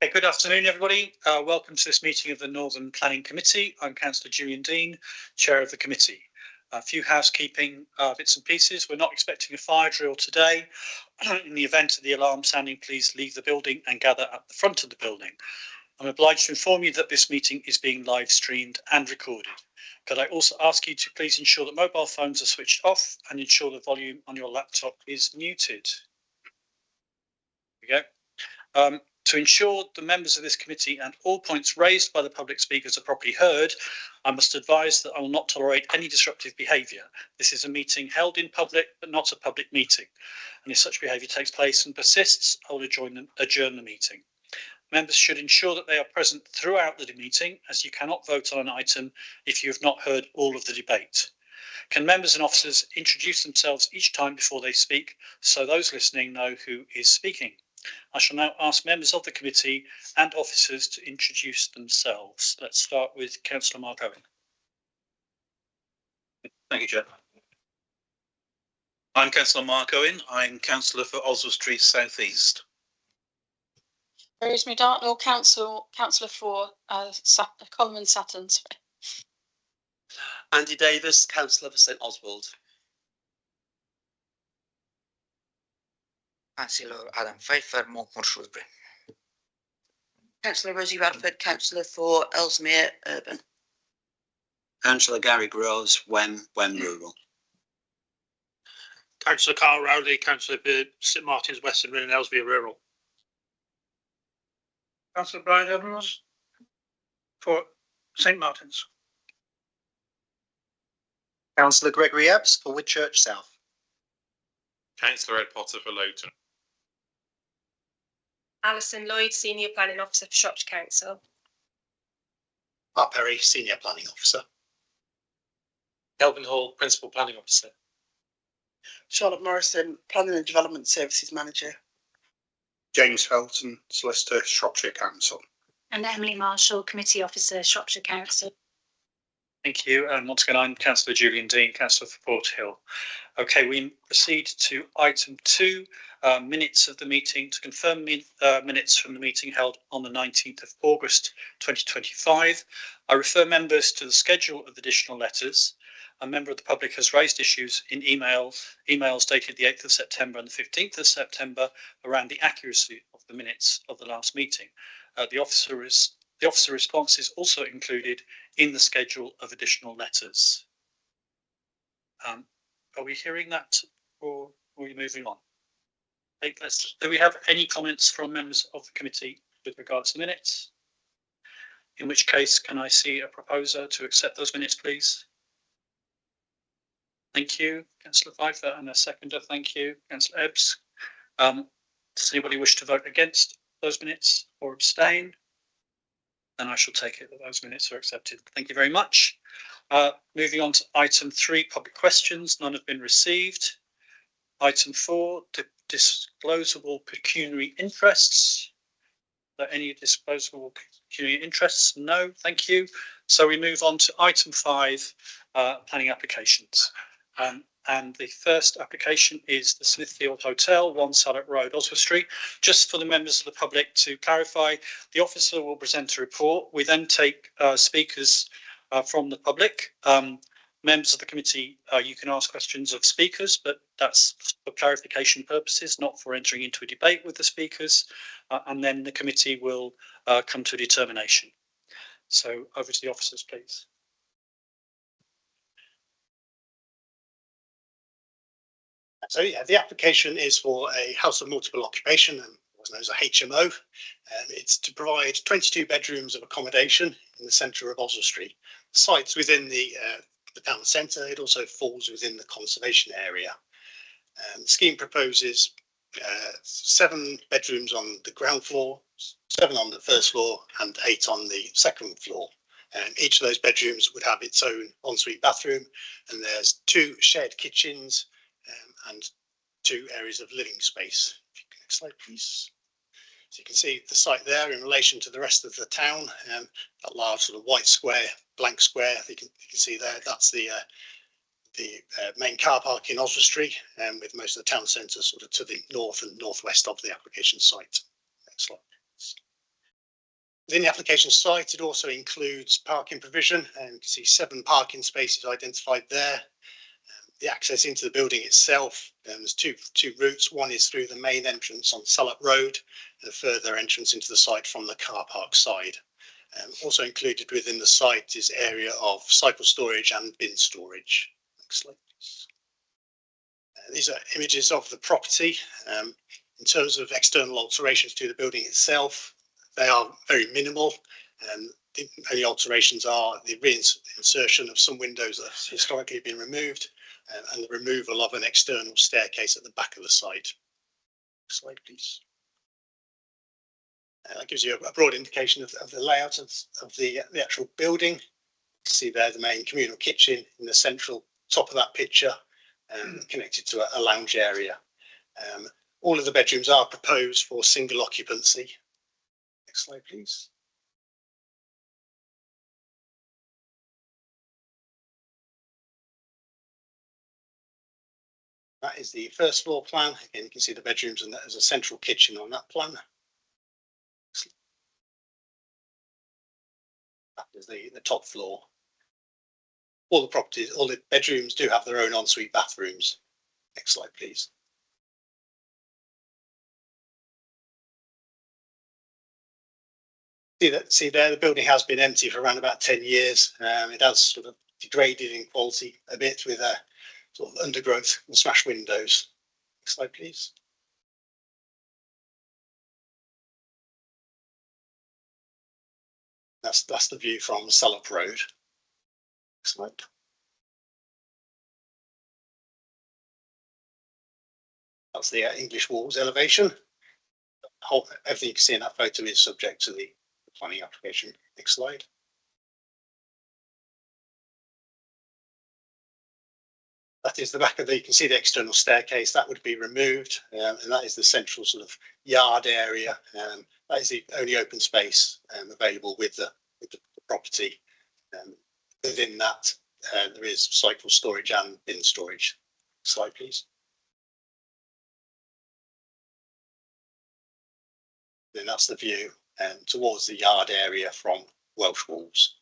Okay, good afternoon, everybody. Welcome to this meeting of the Northern Planning Committee. I'm Councillor Julian Dean, Chair of the committee. A few housekeeping bits and pieces. We're not expecting a fire drill today. In the event of the alarm sounding, please leave the building and gather at the front of the building. I'm obliged to inform you that this meeting is being live streamed and recorded. Could I also ask you to please ensure that mobile phones are switched off and ensure the volume on your laptop is muted. There we go. To ensure the members of this committee and all points raised by the public speakers are properly heard, I must advise that I will not tolerate any disruptive behaviour. This is a meeting held in public, but not a public meeting. And if such behaviour takes place and persists, I will adjourn the meeting. Members should ensure that they are present throughout the meeting, as you cannot vote on an item if you have not heard all of the debate. Can members and officers introduce themselves each time before they speak, so those listening know who is speaking? I shall now ask members of the committee and officers to introduce themselves. Let's start with Councillor Mark Owen. Thank you, Chair. I'm Councillor Mark Owen. I'm Councillor for Oswestry South East. Rosemary Dartnell, Councillor for Coleman Sutton. Andy Davis, Councillor for St Oswald. Councillor Adam Pfeiffer, Monkmoor Shrewsbury. Councillor Rosie Radford, Councillor for Ellesmere Urban. Councillor Gary Groves, Wen Rural. Councillor Carl Rowley, Councillor for St Martin's Western and Ellesmere Rural. Councillor Brian Evans for St Martin's. Councillor Gregory Epps for Whitchurch South. Councillor Ed Potter for Lowton. Alison Lloyd, Senior Planning Officer for Shropshire Council. Mark Perry, Senior Planning Officer. Kelvin Hall, Principal Planning Officer. Charlotte Morrison, Planning and Development Services Manager. James Felton, Solicitor, Shropshire Council. And Emily Marshall, Committee Officer, Shropshire Council. Thank you. And once again, I'm Councillor Julian Dean, Councillor for Port Hill. Okay, we proceed to item 2, minutes of the meeting. To confirm minutes from the meeting held on the 19th of August 2025, I refer members to the schedule of additional letters. A member of the public has raised issues in emails dated the 8th of September and the 15th of September around the accuracy of the minutes of the last meeting. The officer response is also included in the schedule of additional letters. Are we hearing that, or are we moving on? Okay, do we have any comments from members of the committee with regards to minutes? In which case, can I see a proposer to accept those minutes, please? Thank you, Councillor Pfeiffer, and a seconder. Thank you, Councillor Ebbs. Does anybody wish to vote against those minutes or abstain? Then I shall take it that those minutes are accepted. Thank you very much. Moving on to item 3, public questions. None have been received. Item 4, disclosable pecuniary interests. Are there any disclosable pecuniary interests? No, thank you. So we move on to item 5, planning applications. And the first application is the Smithfield Hotel, 1 Sallet Road, Oswestry. Just for the members of the public to clarify, the officer will present a report. We then take speakers from the public. Members of the committee, you can ask questions of speakers, but that's for clarification purposes, not for entering into a debate with the speakers. And then the committee will come to a determination. So over to the officers, please. So yeah, the application is for a house of multiple occupation, and what's known as a HMO. It's to provide 22 bedrooms of accommodation in the centre of Oswestry. The site's within the town centre. It also falls within the conservation area. The scheme proposes 7 bedrooms on the ground floor, 7 on the first floor, and 8 on the second floor. Each of those bedrooms would have its own ensuite bathroom, and there's 2 shared kitchens and 2 areas of living space. If you can, next slide, please. So you can see the site there in relation to the rest of the town. That large sort of white square, blank square. You can see there. That's the main car park in Oswestry, with most of the town centre sort of to the north and northwest of the application site. Next slide. Within the application site, it also includes parking provision, and you can see 7 parking spaces identified there. The access into the building itself, there's two routes. One is through the main entrance on Salop Road, and a further entrance into the site from the car park side. Also included within the site is area of cycle storage and bin storage. Next slide, please. These are images of the property. In terms of external alterations to the building itself, they are very minimal. The only alterations are the reinsertion of some windows that have historically been removed, and the removal of an external staircase at the back of the site. Next slide, please. That gives you a broad indication of the layout of the actual building. You see there the main communal kitchen in the central top of that picture, connected to a lounge area. All of the bedrooms are proposed for single occupancy. Next slide, please. That is the first floor plan. Again, you can see the bedrooms and there's a central kitchen on that plan. That is the top floor. All the bedrooms do have their own ensuite bathrooms. Next slide, please. See there, the building has been empty for around about 10 years. It has sort of degraded in quality a bit with sort of undergrowth and smashed windows. Next slide, please. That's the view from Salop Road. Next slide. That's the English walls elevation. Everything you can see in that photo is subject to the planning application. Next slide. That is the back of you can see the external staircase that would be removed, and that is the central sort of yard area. That is the only open space available with the property. Within that, there is cycle storage and bin storage. Slide, please. Then that's the view towards the yard area from Welsh Walls.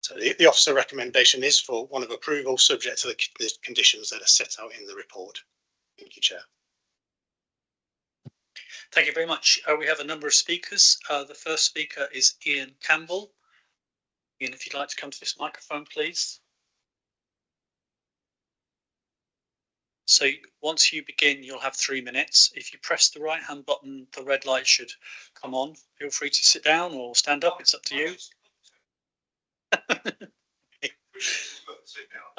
So the officer recommendation is for one of approval, subject to the conditions that are set out in the report. Thank you, Chair. Thank you very much. We have a number of speakers. The first speaker is Ian Campbell. Ian, if you'd like to come to this microphone, please. So once you begin, you'll have 3 minutes. If you press the right-hand button, the red light should come on. Feel free to sit down or stand up. It's up to you.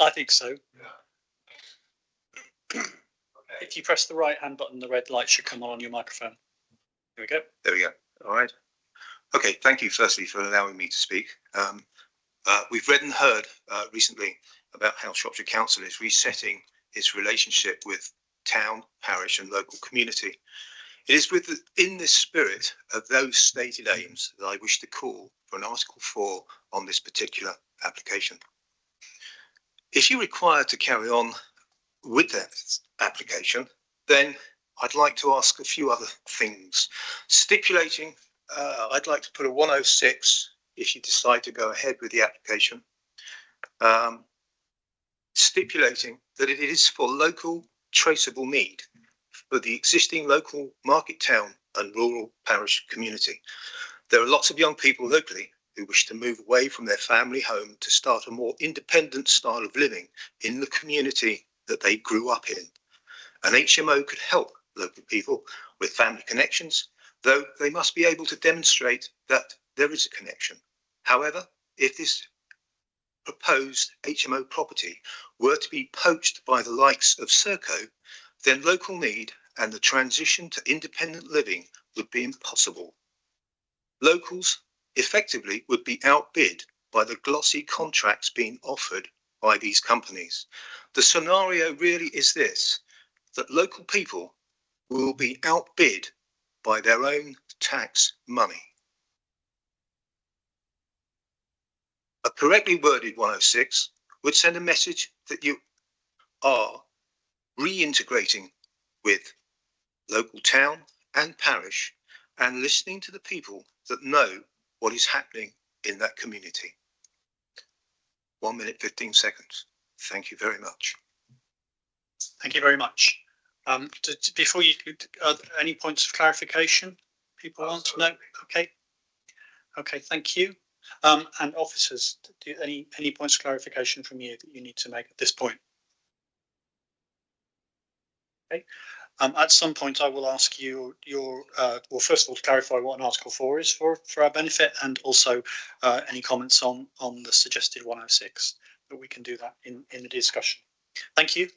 I think so. If you press the right-hand button, the red light should come on your microphone. There we go. There we go. All right. Okay. Thank you, firstly, for allowing me to speak. We've read and heard recently about how Shropshire Council is resetting its relationship with town, parish and local community. It is within this spirit of those stated aims that I wish to call for an Article 4 on this particular application. If you're required to carry on with that application, then I'd like to ask a few other things. Stipulating, I'd like to put a 106 if you decide to go ahead with the application. Stipulating that it is for local traceable need for the existing local market town and rural parish community. There are lots of young people locally who wish to move away from their family home to start a more independent style of living in the community that they grew up in. An HMO could help local people with family connections, though they must be able to demonstrate that there is a connection. However, if this proposed HMO property were to be poached by the likes of Serco, then local need and the transition to independent living would be impossible. Locals effectively would be outbid by the glossy contracts being offered by these companies. The scenario really is this, that local people will be outbid by their own tax money. A correctly worded 106 would send a message that you are reintegrating with local town and parish and listening to the people that know what is happening in that community. 1 minute, 15 seconds. Thank you very much. Thank you very much. Before you, any points of clarification people want? No? Okay. Okay, thank you. And officers, any points of clarification from you that you need to make at this point? Okay. At some point, I will ask you well, first of all, to clarify what an Article 4 is for our benefit, and also any comments on the suggested 106, that we can do that in the discussion. Thank you.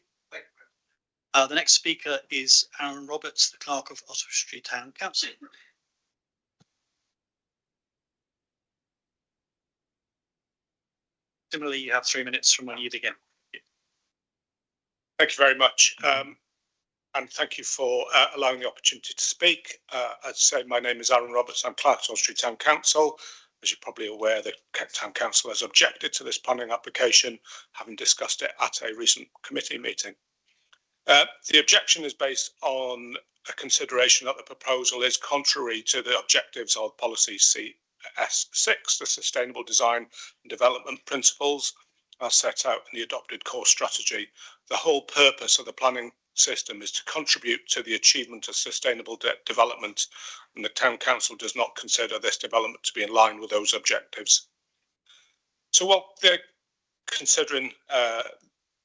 The next speaker is Aaron Roberts, the Clerk of Oswestry Town Council. Similarly, you have 3 minutes from when you begin. Thank you very much. And thank you for allowing the opportunity to speak. As I say, my name is Aaron Roberts. I'm Clerk of Oswestry Town Council. As you're probably aware, the Town Council has objected to this planning application, having discussed it at a recent committee meeting. The objection is based on a consideration that the proposal is contrary to the objectives of policy CS6, the Sustainable Design and Development Principles, as set out in the adopted core strategy. The whole purpose of the planning system is to contribute to the achievement of sustainable development, and the Town Council does not consider this development to be in line with those objectives. So what they're considering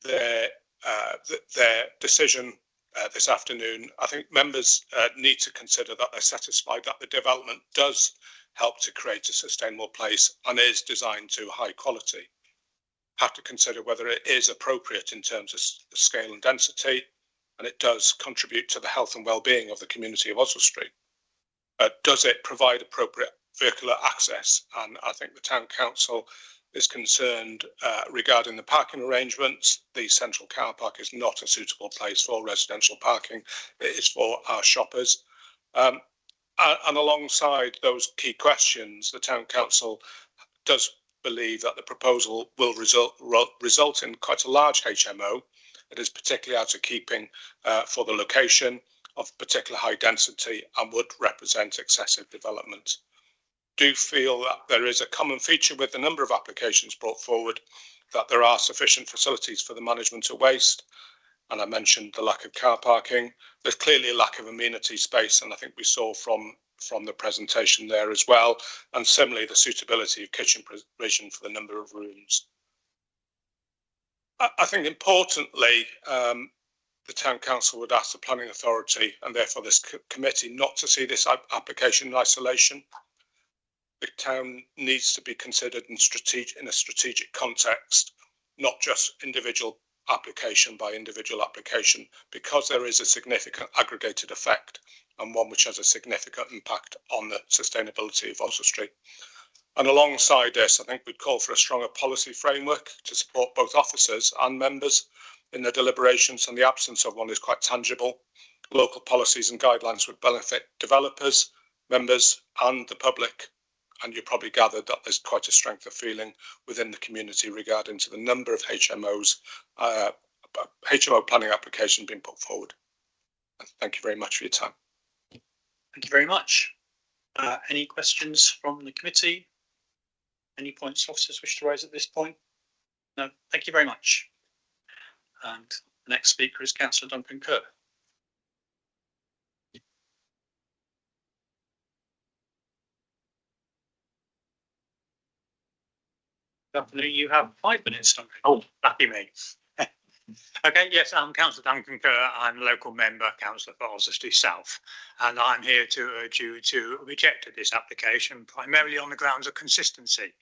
their decision this afternoon, I think members need to consider that they're satisfied that the development does help to create a sustainable place and is designed to high quality. Have to consider whether it is appropriate in terms of scale and density, and it does contribute to the health and well-being of the community of Oswestry. Does it provide appropriate vehicular access? And I think the Town Council is concerned regarding the parking arrangements. The central car park is not a suitable place for residential parking. It is for our shoppers. And alongside those key questions, the Town Council does believe that the proposal will result in quite a large HMO. It is particularly out of keeping for the location, of particular high density, and would represent excessive development. Do feel that there is a common feature with the number of applications brought forward, that there are sufficient facilities for the management of waste. And I mentioned the lack of car parking. There's clearly a lack of amenity space, and I think we saw from the presentation there as well. And similarly, the suitability of kitchen provision for the number of rooms. I think importantly, the Town Council would ask the Planning Authority, and therefore this committee, not to see this application in isolation. The town needs to be considered in a strategic context, not just individual application by individual application, because there is a significant aggregated effect, and one which has a significant impact on the sustainability of Oswestry. And alongside this, I think we'd call for a stronger policy framework to support both officers and members in their deliberations, and the absence of one is quite tangible. Local policies and guidelines would benefit developers, members and the public. And you probably gathered that there's quite a strength of feeling within the community regarding to the number of HMO planning applications being put forward. Thank you very much for your time. Thank you very much. Any questions from the committee? Any points officers wish to raise at this point? No, thank you very much. And the next speaker is Councillor Duncan Kerr. Good afternoon. You have 5 minutes, Duncan. Oh, lucky me. Okay, yes, I'm Councillor Duncan Kerr. I'm a local member, Councillor for Oswestry South, and I'm here to urge you to reject this application primarily on the grounds of consistency.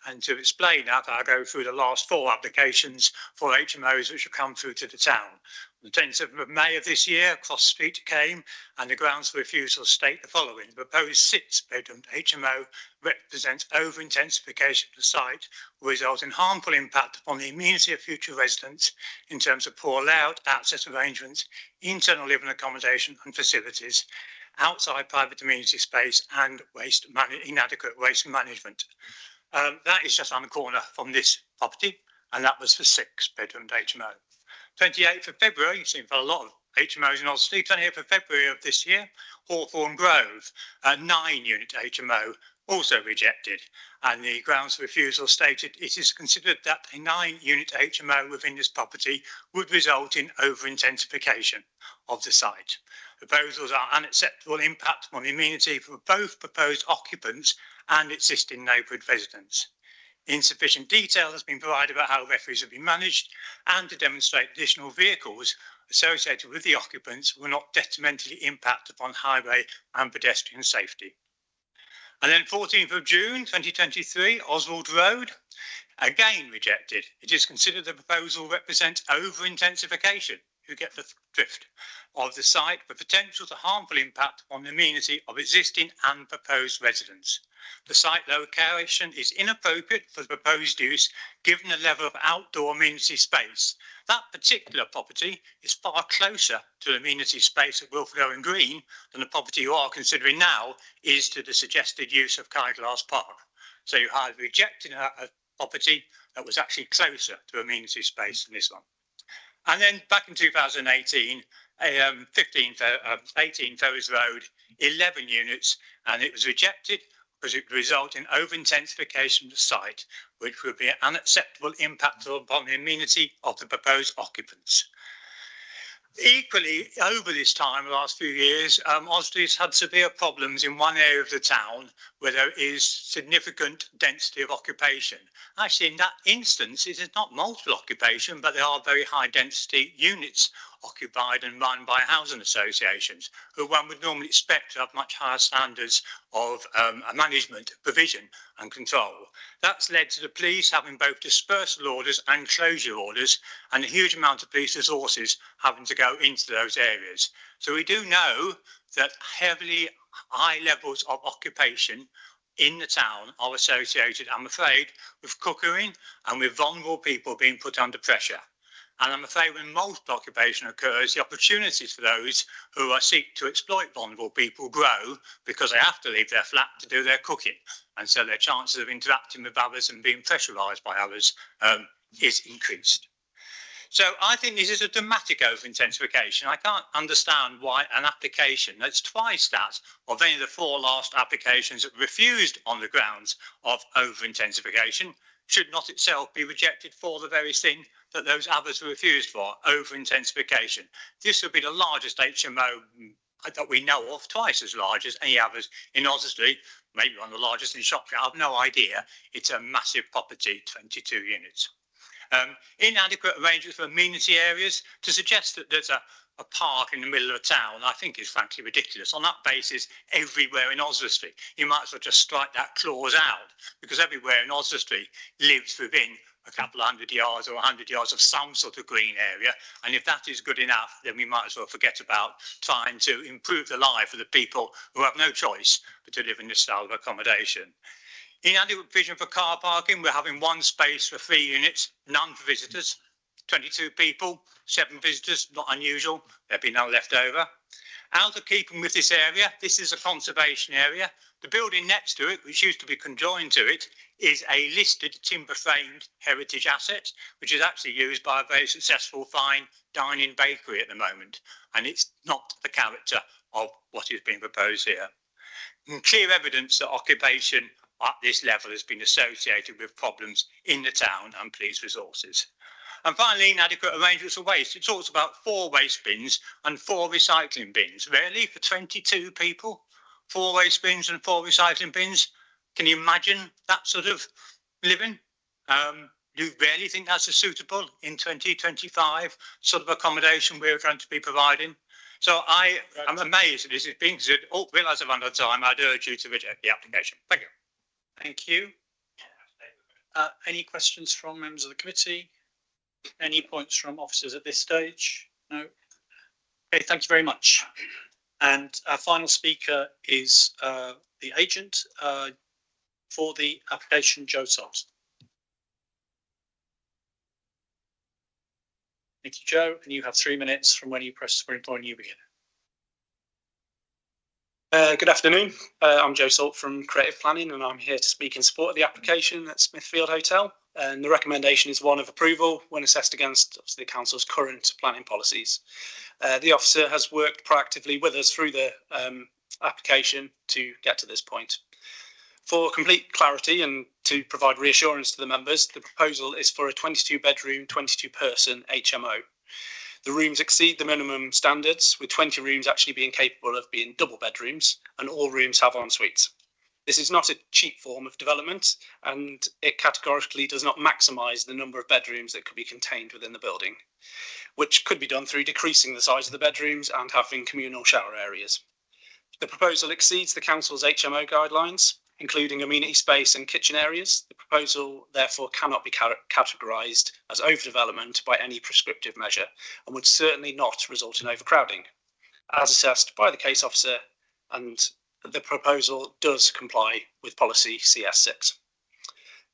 And to explain that, I'll go through the last 4 applications for HMOs which have come through to the town. On the 10th of May of this year, Cross Street came, and the grounds for refusal state the following. The proposed 6-bedroom HMO represents over-intensification of the site, will result in harmful impact upon the amenity of future residents in terms of poor layout, access arrangements, internal living accommodation and facilities, outside private amenity space, and inadequate waste management. That is just on the corner from this property, and that was for 6-bedroom HMO. 28th of February, you've seen a lot of HMOs in Oswestry, 28th of February of this year, Hawthorne Grove, a 9-unit HMO, also rejected. And the grounds for refusal stated it is considered that a 9-unit HMO within this property would result in over-intensification of the site. Proposals are unacceptable impact on the amenity for both proposed occupants and existing neighbourhood residents. Insufficient detail has been provided about how refuse will be managed and to demonstrate additional vehicles associated with the occupants will not detrimentally impact upon highway and pedestrian safety. And then 14th of June 2023, Oswald Road, again rejected. It is considered the proposal represents over-intensification, you get the drift, of the site with potential to harmful impact on the amenity of existing and proposed residents. The site location is inappropriate for the proposed use given the level of outdoor amenity space. That particular property is far closer to the amenity space at Wilfred Owen Green than the property you are considering now is to the suggested use of Quay Park. So you had rejected a property that was actually closer to amenity space than this one. And then back in 2018, 18 Ferrers Road, 11 units, and it was rejected because it would result in over-intensification of the site, which would be an unacceptable impact upon the amenity of the proposed occupants. Equally, over this time, the last few years, Oswestry's had severe problems in one area of the town where there is significant density of occupation. Actually, in that instance, it is not multiple occupation, but there are very high density units occupied and run by housing associations, who one would normally expect to have much higher standards of management, provision and control. That's led to the police having both dispersal orders and closure orders, and a huge amount of police resources having to go into those areas. So we do know that heavily high levels of occupation in the town are associated, I'm afraid, with cookering and with vulnerable people being put under pressure. And I'm afraid when multiple occupation occurs, the opportunities for those who are seek to exploit vulnerable people grow because they have to leave their flat to do their cooking. And so their chances of interacting with others and being pressurised by others is increased. So I think this is a dramatic over-intensification. I can't understand why an application that's twice that of any of the 4 last applications that refused on the grounds of over-intensification should not itself be rejected for the very thing that those others were refused for, over-intensification. This would be the largest HMO that we know of, twice as large as any others in Oswestry, maybe one of the largest in Shropshire. I have no idea. It's a massive property, 22 units. Inadequate arrangements for amenity areas. To suggest that there's a park in the middle of a town, I think is frankly ridiculous. On that basis, everywhere in Oswestry, you might as well just strike that clause out, because everywhere in Oswestry lives within a couple of 100 yards or 100 yards of some sort of green area. And if that is good enough, then we might as well forget about trying to improve the life of the people who have no choice but to live in this style of accommodation. Inadequate provision for car parking. We're having 1 space for 3 units, none for visitors. 22 people, 7 visitors, not unusual. There'll be none left over. Out of keeping with this area, this is a conservation area. The building next to it, which used to be conjoined to it, is a listed timber-framed heritage asset, which is actually used by a very successful fine dining bakery at the moment. And it's not the character of what is being proposed here. And clear evidence that occupation at this level has been associated with problems in the town and police resources. And finally, inadequate arrangements for waste. It talks about 4 waste bins and 4 recycling bins. Really, for 22 people, 4 waste bins and 4 recycling bins? Can you imagine that sort of living? Do you really think that's a suitable in 2025 sort of accommodation we're going to be providing? So I am amazed that this is being considered. Oh, realise I've run out of time. I'd urge you to reject the application. Thank you. Thank you. Any questions from members of the committee? Any points from officers at this stage? No? Okay, thank you very much. And our final speaker is the agent for the application, Joe Sobbs. Thank you, Joe. And you have 3 minutes from when you begin. Good afternoon. I'm Joe Salt from Creative Planning, and I'm here to speak in support of the application at Smithfield Hotel. And the recommendation is one of approval when assessed against obviously the council's current planning policies. The officer has worked proactively with us through the application to get to this point. For complete clarity and to provide reassurance to the members, the proposal is for a 22-bedroom, 22-person HMO. The rooms exceed the minimum standards, with 20 rooms actually being capable of being double bedrooms, and all rooms have en suites. This is not a cheap form of development, and it categorically does not maximise the number of bedrooms that could be contained within the building, which could be done through decreasing the size of the bedrooms and having communal shower areas. The proposal exceeds the council's HMO guidelines, including amenity space and kitchen areas. The proposal therefore cannot be categorised as overdevelopment by any prescriptive measure and would certainly not result in overcrowding, as assessed by the case officer, and the proposal does comply with policy CS6.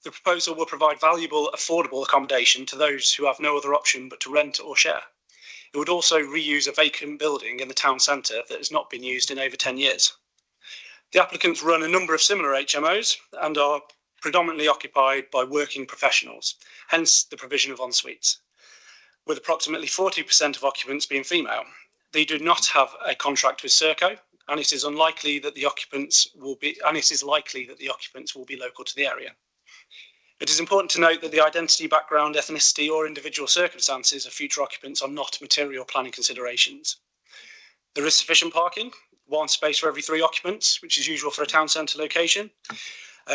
The proposal will provide valuable, affordable accommodation to those who have no other option but to rent or share. It would also reuse a vacant building in the town centre that has not been used in over 10 years. The applicants run a number of similar HMOs and are predominantly occupied by working professionals, hence the provision of en-suites, with approximately 40% of occupants being female. They do not have a contract with Serco, and it is likely that the occupants will be local to the area. It is important to note that the identity, background, ethnicity, or individual circumstances of future occupants are not material planning considerations. There is sufficient parking, one space for every 3 occupants, which is usual for a town centre location,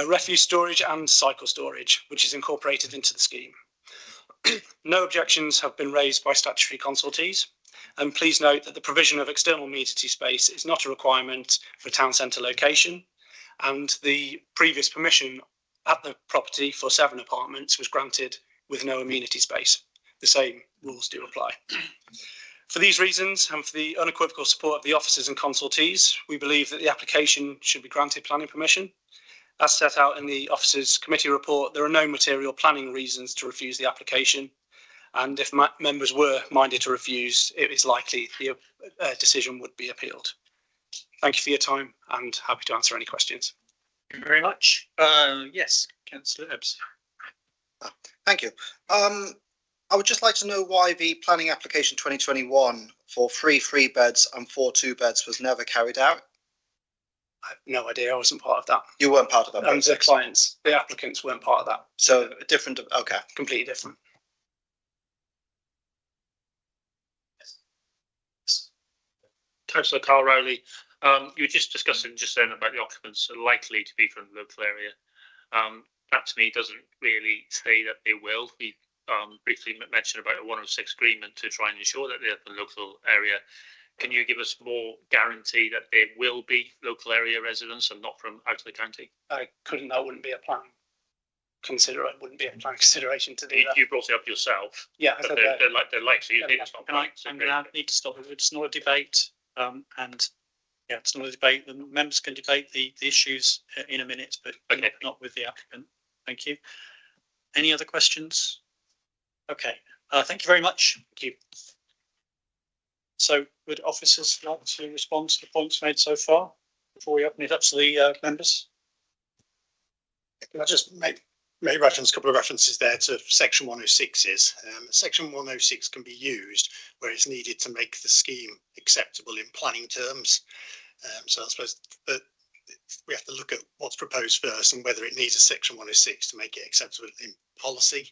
refuse storage and cycle storage, which is incorporated into the scheme. No objections have been raised by statutory consultees, and please note that the provision of external amenity space is not a requirement for a town centre location, and the previous permission at the property for 7 apartments was granted with no amenity space. The same rules do apply. For these reasons, and for the unequivocal support of the officers and consultees, we believe that the application should be granted planning permission. As set out in the officers' committee report, there are no material planning reasons to refuse the application, and if members were minded to refuse, it is likely the decision would be appealed. Thank you for your time, and happy to answer any questions. Thank you very much. Yes, Councillor Ebbs. Thank you. I would just like to know why the planning application 2021 for 3 3-beds and 4 2-beds was never carried out. I have no idea. I wasn't part of that. You weren't part of that. And the clients, the applicants weren't part of that. So a different, okay. Completely different. Councillor Carl Rowley, you were just discussing just then about the occupants are likely to be from the local area. That to me doesn't really say that they will. We briefly mentioned about a 106 agreement to try and ensure that they're from the local area. Can you give us more guarantee that there will be local area residents and not from out of the county? I couldn't. That wouldn't be a plan. It wouldn't be a plan consideration to do that. You brought it up yourself. Yeah, but they're likely. You think it's not right. I'm going to need to stop it. It's not a debate, and yeah, it's not a debate. The members can debate the issues in a minute, but okay. not with the applicant. Thank you. Any other questions? Okay. Thank you very much. Thank you. So, would officers like to respond to the points made so far before we open it up to the members? Can I just make reference, a couple of references there to section 106s. Section 106 can be used where it's needed to make the scheme acceptable in planning terms. So I suppose that we have to look at what's proposed first and whether it needs a section 106 to make it acceptable in policy.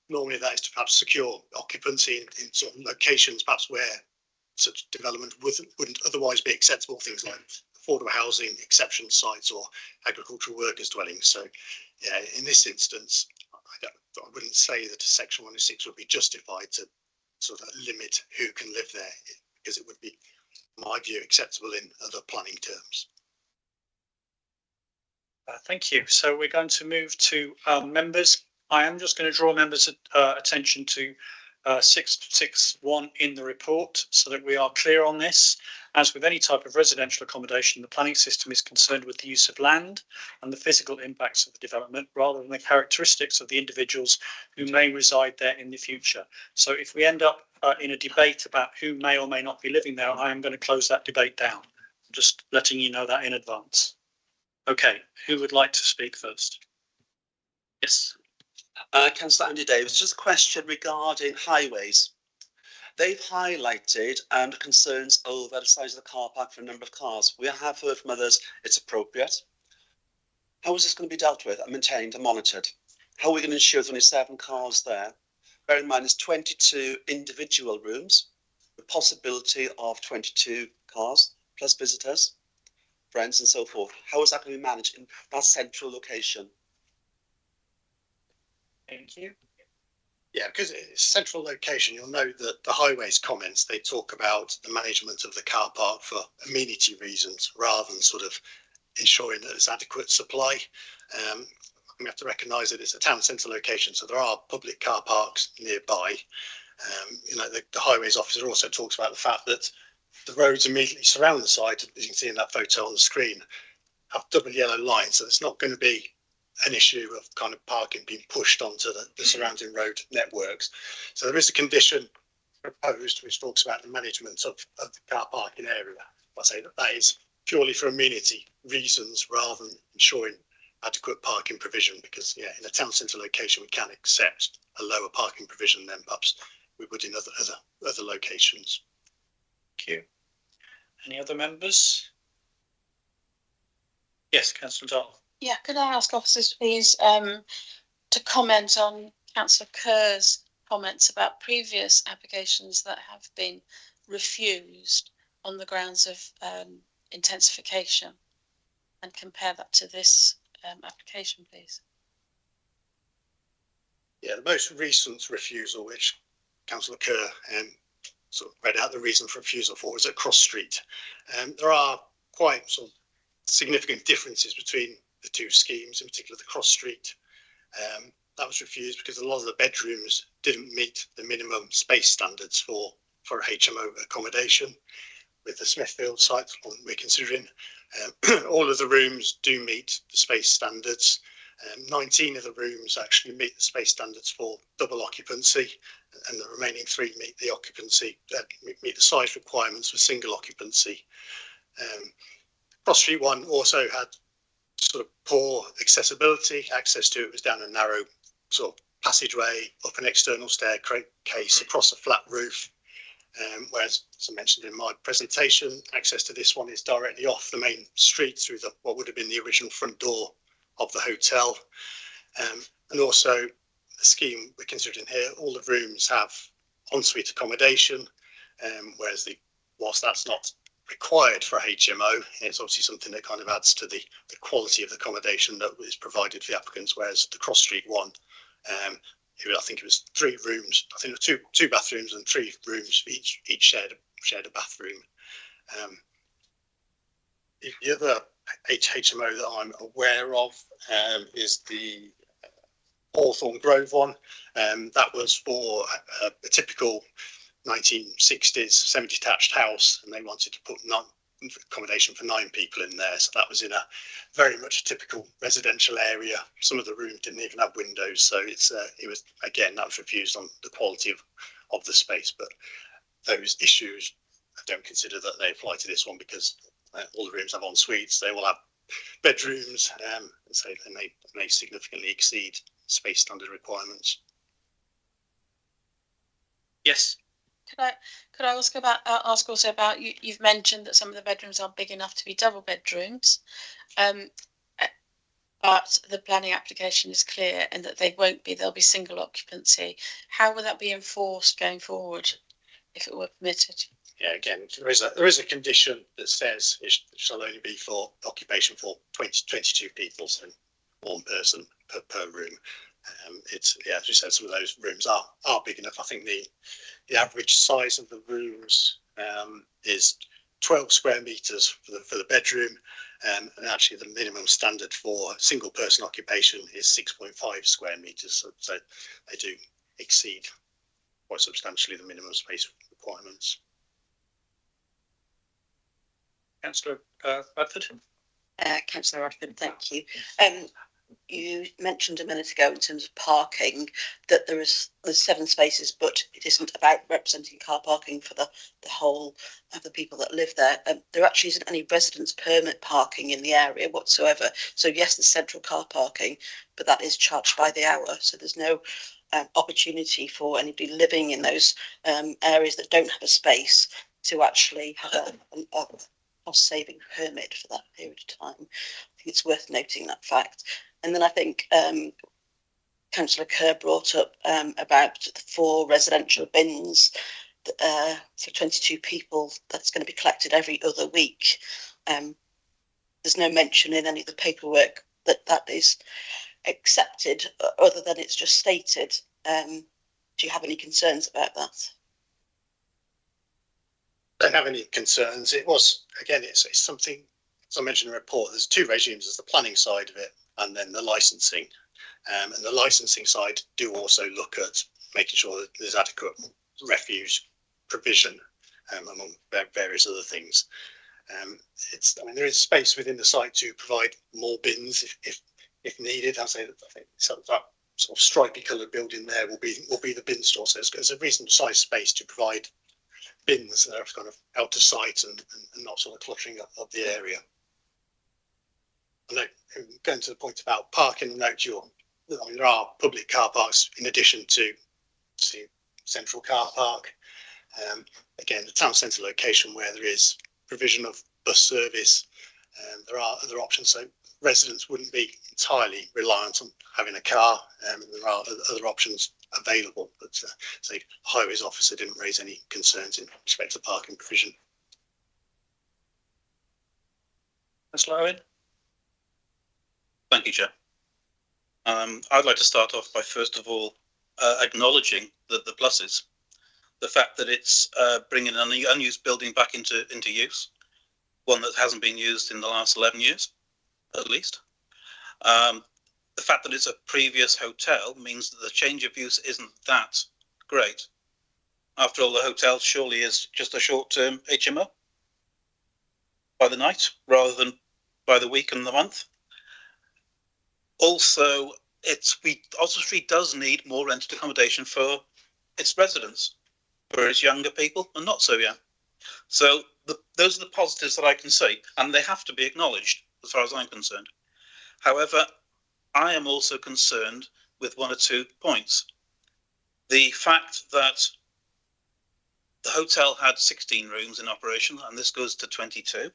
Normally that is to perhaps secure occupancy in sort of locations perhaps where such development wouldn't otherwise be acceptable, things like affordable housing, exception sites or agricultural workers dwellings. So yeah, in this instance, I wouldn't say that a section 106 would be justified to sort of limit who can live there, because it would be, in my view, acceptable in other planning terms. Thank you. So we're going to move to members. I am just going to draw members' attention to 661 in the report so that we are clear on this. As with any type of residential accommodation, the planning system is concerned with the use of land and the physical impacts of the development rather than the characteristics of the individuals who may reside there in the future. So if we end up in a debate about who may or may not be living there, I am going to close that debate down. Just letting you know that in advance. Okay, who would like to speak first? Yes. Councillor Andy Davis, just a question regarding highways. They've highlighted concerns over the size of the car park for a number of cars. We have heard from others it's appropriate. How is this going to be dealt with and maintained and monitored? How are we going to ensure there's only 7 cars there? Bear in mind, there's 22 individual rooms, the possibility of 22 cars plus visitors, friends and so forth. How is that going to be managed in that central location? Thank you. Yeah, because it's a central location, you'll note that the highways comments, they talk about the management of the car park for amenity reasons rather than sort of ensuring that there's adequate supply. We have to recognise that it's a town centre location, so there are public car parks nearby. The highways officer also talks about the fact that the roads immediately surround the site, as you can see in that photo on the screen, have double yellow lines, so it's not going to be an issue of kind of parking being pushed onto the surrounding road networks. So there is a condition proposed which talks about the management of the car parking area. I say that is purely for amenity reasons rather than ensuring adequate parking provision, because in a town centre location we can accept a lower parking provision than perhaps we would in other locations. Thank you. Any other members? Yes, Councillor Dahl. Yeah, could I ask officers please to comment on Councillor Kerr's comments about previous applications that have been refused on the grounds of intensification, and compare that to this application, please? Yeah, the most recent refusal, which Councillor Kerr sort of read out the reason for refusal for, was at Cross Street. There are quite sort of significant differences between the two schemes, in particular the Cross Street. That was refused because a lot of the bedrooms didn't meet the minimum space standards for HMO accommodation. With the Smithfield site we're considering, all of the rooms do meet the space standards. 19 of the rooms actually meet the space standards for double occupancy, and the remaining 3 meet the occupancy, meet the size requirements for single occupancy. Cross Street 1 also had sort of poor accessibility. Access to it was down a narrow sort of passageway, up an external staircase, across a flat roof. Whereas, as I mentioned in my presentation, access to this one is directly off the main street through what would have been the original front door of the hotel. And also the scheme we're considering here, all the rooms have ensuite accommodation, whereas whilst that's not required for HMO, it's obviously something that kind of adds to the quality of the accommodation that is provided for the applicants, whereas the Cross Street one, I think it was 3 rooms, I think it was two bathrooms and 3 rooms, each shared a bathroom. The other HMO that I'm aware of is the Hawthorne Grove one. That was for a typical 1960s semi-detached house, and they wanted to put accommodation for 9 people in there. So that was in a very much typical residential area. Some of the rooms didn't even have windows, so it was, again, that was refused on the quality of the space. But those issues, I don't consider that they apply to this one, because all the rooms have en suites. They all have bedrooms, and so they may significantly exceed space standard requirements. Yes. Could I ask also about you've mentioned that some of the bedrooms are big enough to be double bedrooms, but the planning application is clear and that they'll be single occupancy. How will that be enforced going forward if it were permitted? Yeah, again, there is a condition that says it shall only be for occupation for 22 people, so 1 person per room. As you said, some of those rooms are big enough. I think the average size of the rooms is 12 square meters for the bedroom, and actually the minimum standard for single person occupation is 6.5 square meters. So they do exceed quite substantially the minimum space requirements. Councillor Radford. Councillor Radford, thank you. you mentioned a minute ago in terms of parking that there's 7 spaces, but it isn't about representing car parking for the whole of the people that live there. There actually isn't any residence permit parking in the area whatsoever. So yes, there's central car parking, but that is charged by the hour. So there's no opportunity for anybody living in those areas that don't have a space to actually have a cost-saving permit for that period of time. I think it's worth noting that fact. And then I think Councillor Kerr brought up about the 4 residential bins for 22 people that's going to be collected every other week. There's no mention in any of the paperwork that that is accepted, other than it's just stated. Do you have any concerns about that? Don't have any concerns. It was, again, it's something, as I mentioned in the report, there's 2 regimes. There's the planning side of it and then the licensing. And the licensing side do also look at making sure that there's adequate refuse provision among various other things. There is space within the site to provide more bins if needed. I think that sort of stripy coloured building there will be the bin store. So it's a reasonable size space to provide bins that are kind of out of sight and not sort of cluttering up the area. And going to the point about parking, there are public car parks in addition to central car park. Again, the town centre location where there is provision of bus service, there are other options. So residents wouldn't be entirely reliant on having a car. There are other options available, but say the highways officer didn't raise any concerns in respect to parking provision. Councillor Owen. Thank you, Chair. I'd like to start off by first of all acknowledging the pluses. The fact that it's bringing an unused building back into use, one that hasn't been used in the last 11 years, at least. The fact that it's a previous hotel means that the change of use isn't that great. After all, the hotel surely is just a short-term HMO by the night rather than by the week and the month. Also, Oswald Street does need more rented accommodation for its residents, for its younger people and not so young. So those are the positives that I can see, and they have to be acknowledged as far as I'm concerned. However, I am also concerned with 1 or 2 points. The fact that the hotel had 16 rooms in operation, and this goes to 22,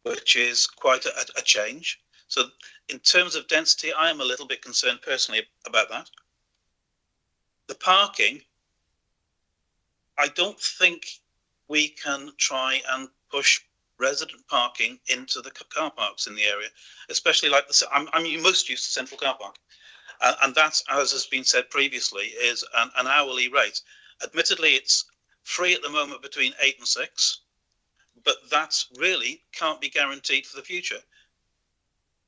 which is quite a change. So in terms of density, I am a little bit concerned personally about that. The parking, I don't think we can try and push resident parking into the car parks in the area, especially like I'm most used to central car park. And that, as has been said previously, is an hourly rate. Admittedly, it's free at the moment between 8 and 6, but that really can't be guaranteed for the future.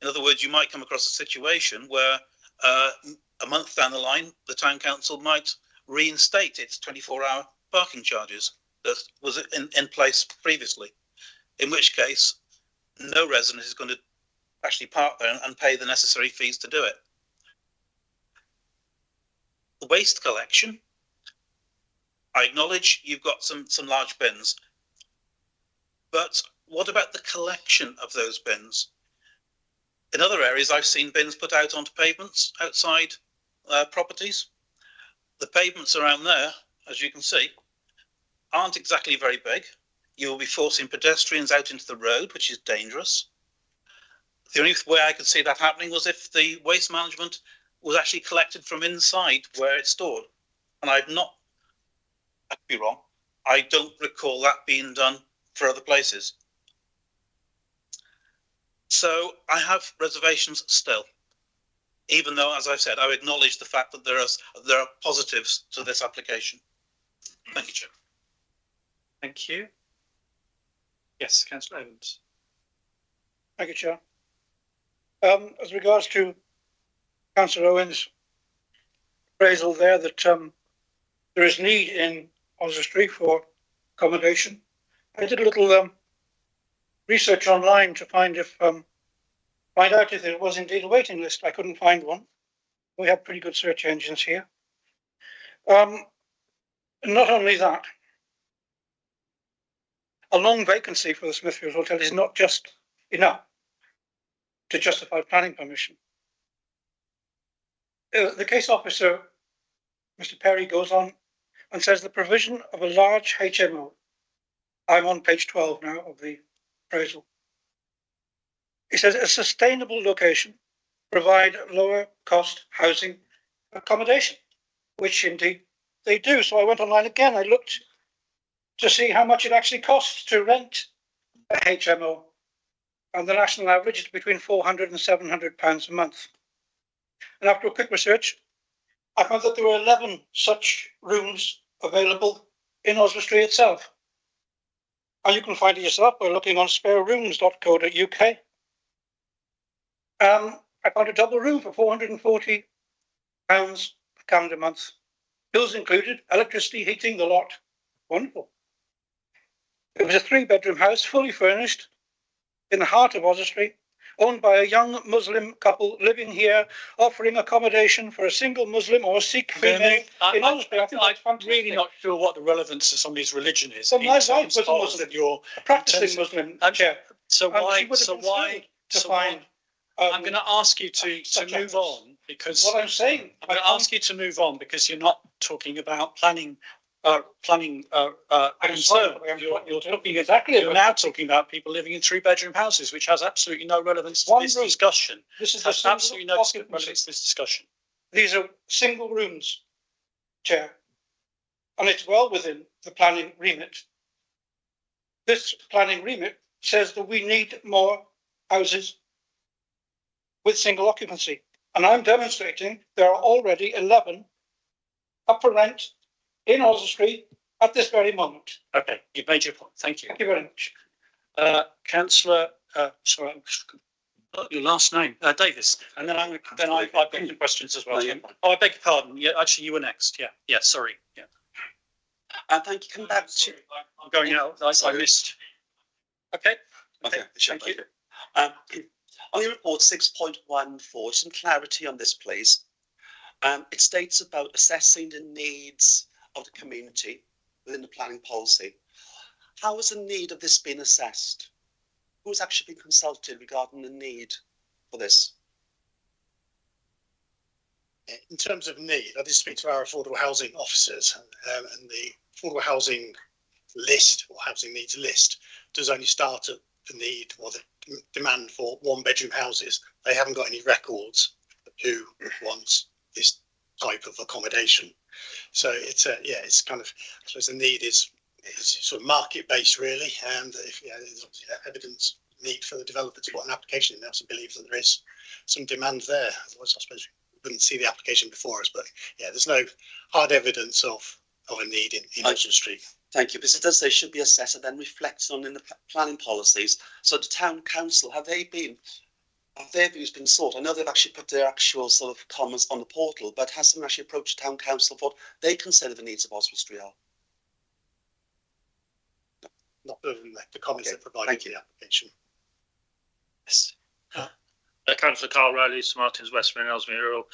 In other words, you might come across a situation where a month down the line, the town council might reinstate its 24-hour parking charges that was in place previously, in which case no resident is going to actually park there and pay the necessary fees to do it. The waste collection, I acknowledge you've got some large bins, but what about the collection of those bins? In other areas, I've seen bins put out onto pavements outside properties. The pavements around there, as you can see, aren't exactly very big. You will be forcing pedestrians out into the road, which is dangerous. The only way I could see that happening was if the waste management was actually collected from inside where it's stored. And I could be wrong, I don't recall that being done for other places. So I have reservations still, even though, as I've said, I acknowledge the fact that there are positives to this application. Thank you, Chair. Thank you. Yes, Councillor Evans. Thank you, Chair. As regards to Councillor Owen's appraisal there that there is need in Oswald Street for accommodation, I did a little research online to find if find out if there was indeed a waiting list. I couldn't find one. We have pretty good search engines here. Not only that, a long vacancy for the Smithfield Hotel is not just enough to justify planning permission. The case officer, Mr. Perry, goes on and says the provision of a large HMO, I'm on page 12 now of the appraisal. He says a sustainable location, provide lower cost housing accommodation, which indeed they do. So I went online again, I looked to see how much it actually costs to rent a HMO. And the national average is between £400 and £700 a month. And after a quick research, I found that there were 11 such rooms available in Oswestry itself. And you can find it yourself by looking on sparerooms.co.uk. I found a double room for £440 a calendar month. Bills included, electricity, heating, the lot. Wonderful. It was a 3-bedroom house, fully furnished, in the heart of Oswestry, owned by a young Muslim couple living here, offering accommodation for a single Muslim or Sikh female in Oswestry. I'm really not sure what the relevance of somebody's religion is. Well, my wife was a Muslim. You're practicing Muslim, Chair. I'm going to ask you to move on, because what I'm saying. I'm going to ask you to move on because you're not talking about planning. You're now talking about people living in 3-bedroom houses, which has absolutely no relevance to this discussion. This is absolutely no relevance to this discussion. These are single rooms, Chair, and it's well within the planning remit. This planning remit says that we need more houses with single occupancy, and I'm demonstrating there are already 11 up for rent in Oswestry at this very moment. Okay, you've made your point. Thank you. Thank you very much. Councillor, sorry, your last name, Davis, and then I've got some questions as well. Oh, I beg your pardon. Yeah, actually, you were next. Yeah. Sorry. Yeah. Thank you. Come back to. I'm going out. I missed. Okay. Thank you. On your report 6.14, some clarity on this, please. It states about assessing the needs of the community within the planning policy. How has the need of this been assessed? Who's actually been consulted regarding the need for this? In terms of need, I did speak to our affordable housing officers, and the affordable housing list or housing needs list does only start at the need or the demand for 1-bedroom houses. They haven't got any records of who wants this type of accommodation. So it's kind of, I suppose the need is sort of market based really, and if there's obviously evidence need for the developer to put an application in, they also believe that there is some demand there. Otherwise, I suppose we wouldn't see the application before us. But yeah, there's no hard evidence of a need in Oswestry. Thank you, because it does say should be assessed and then reflected on in the planning policies. So the town council, have their views been sought? I know they've actually put their actual sort of comments on the portal, but has someone actually approached the town council for what they consider the needs of Oswestry are? Not the comments that provided in the application. Yes. Councillor Carl Riley, St Martin's, Westmead and Ellesmere Rural.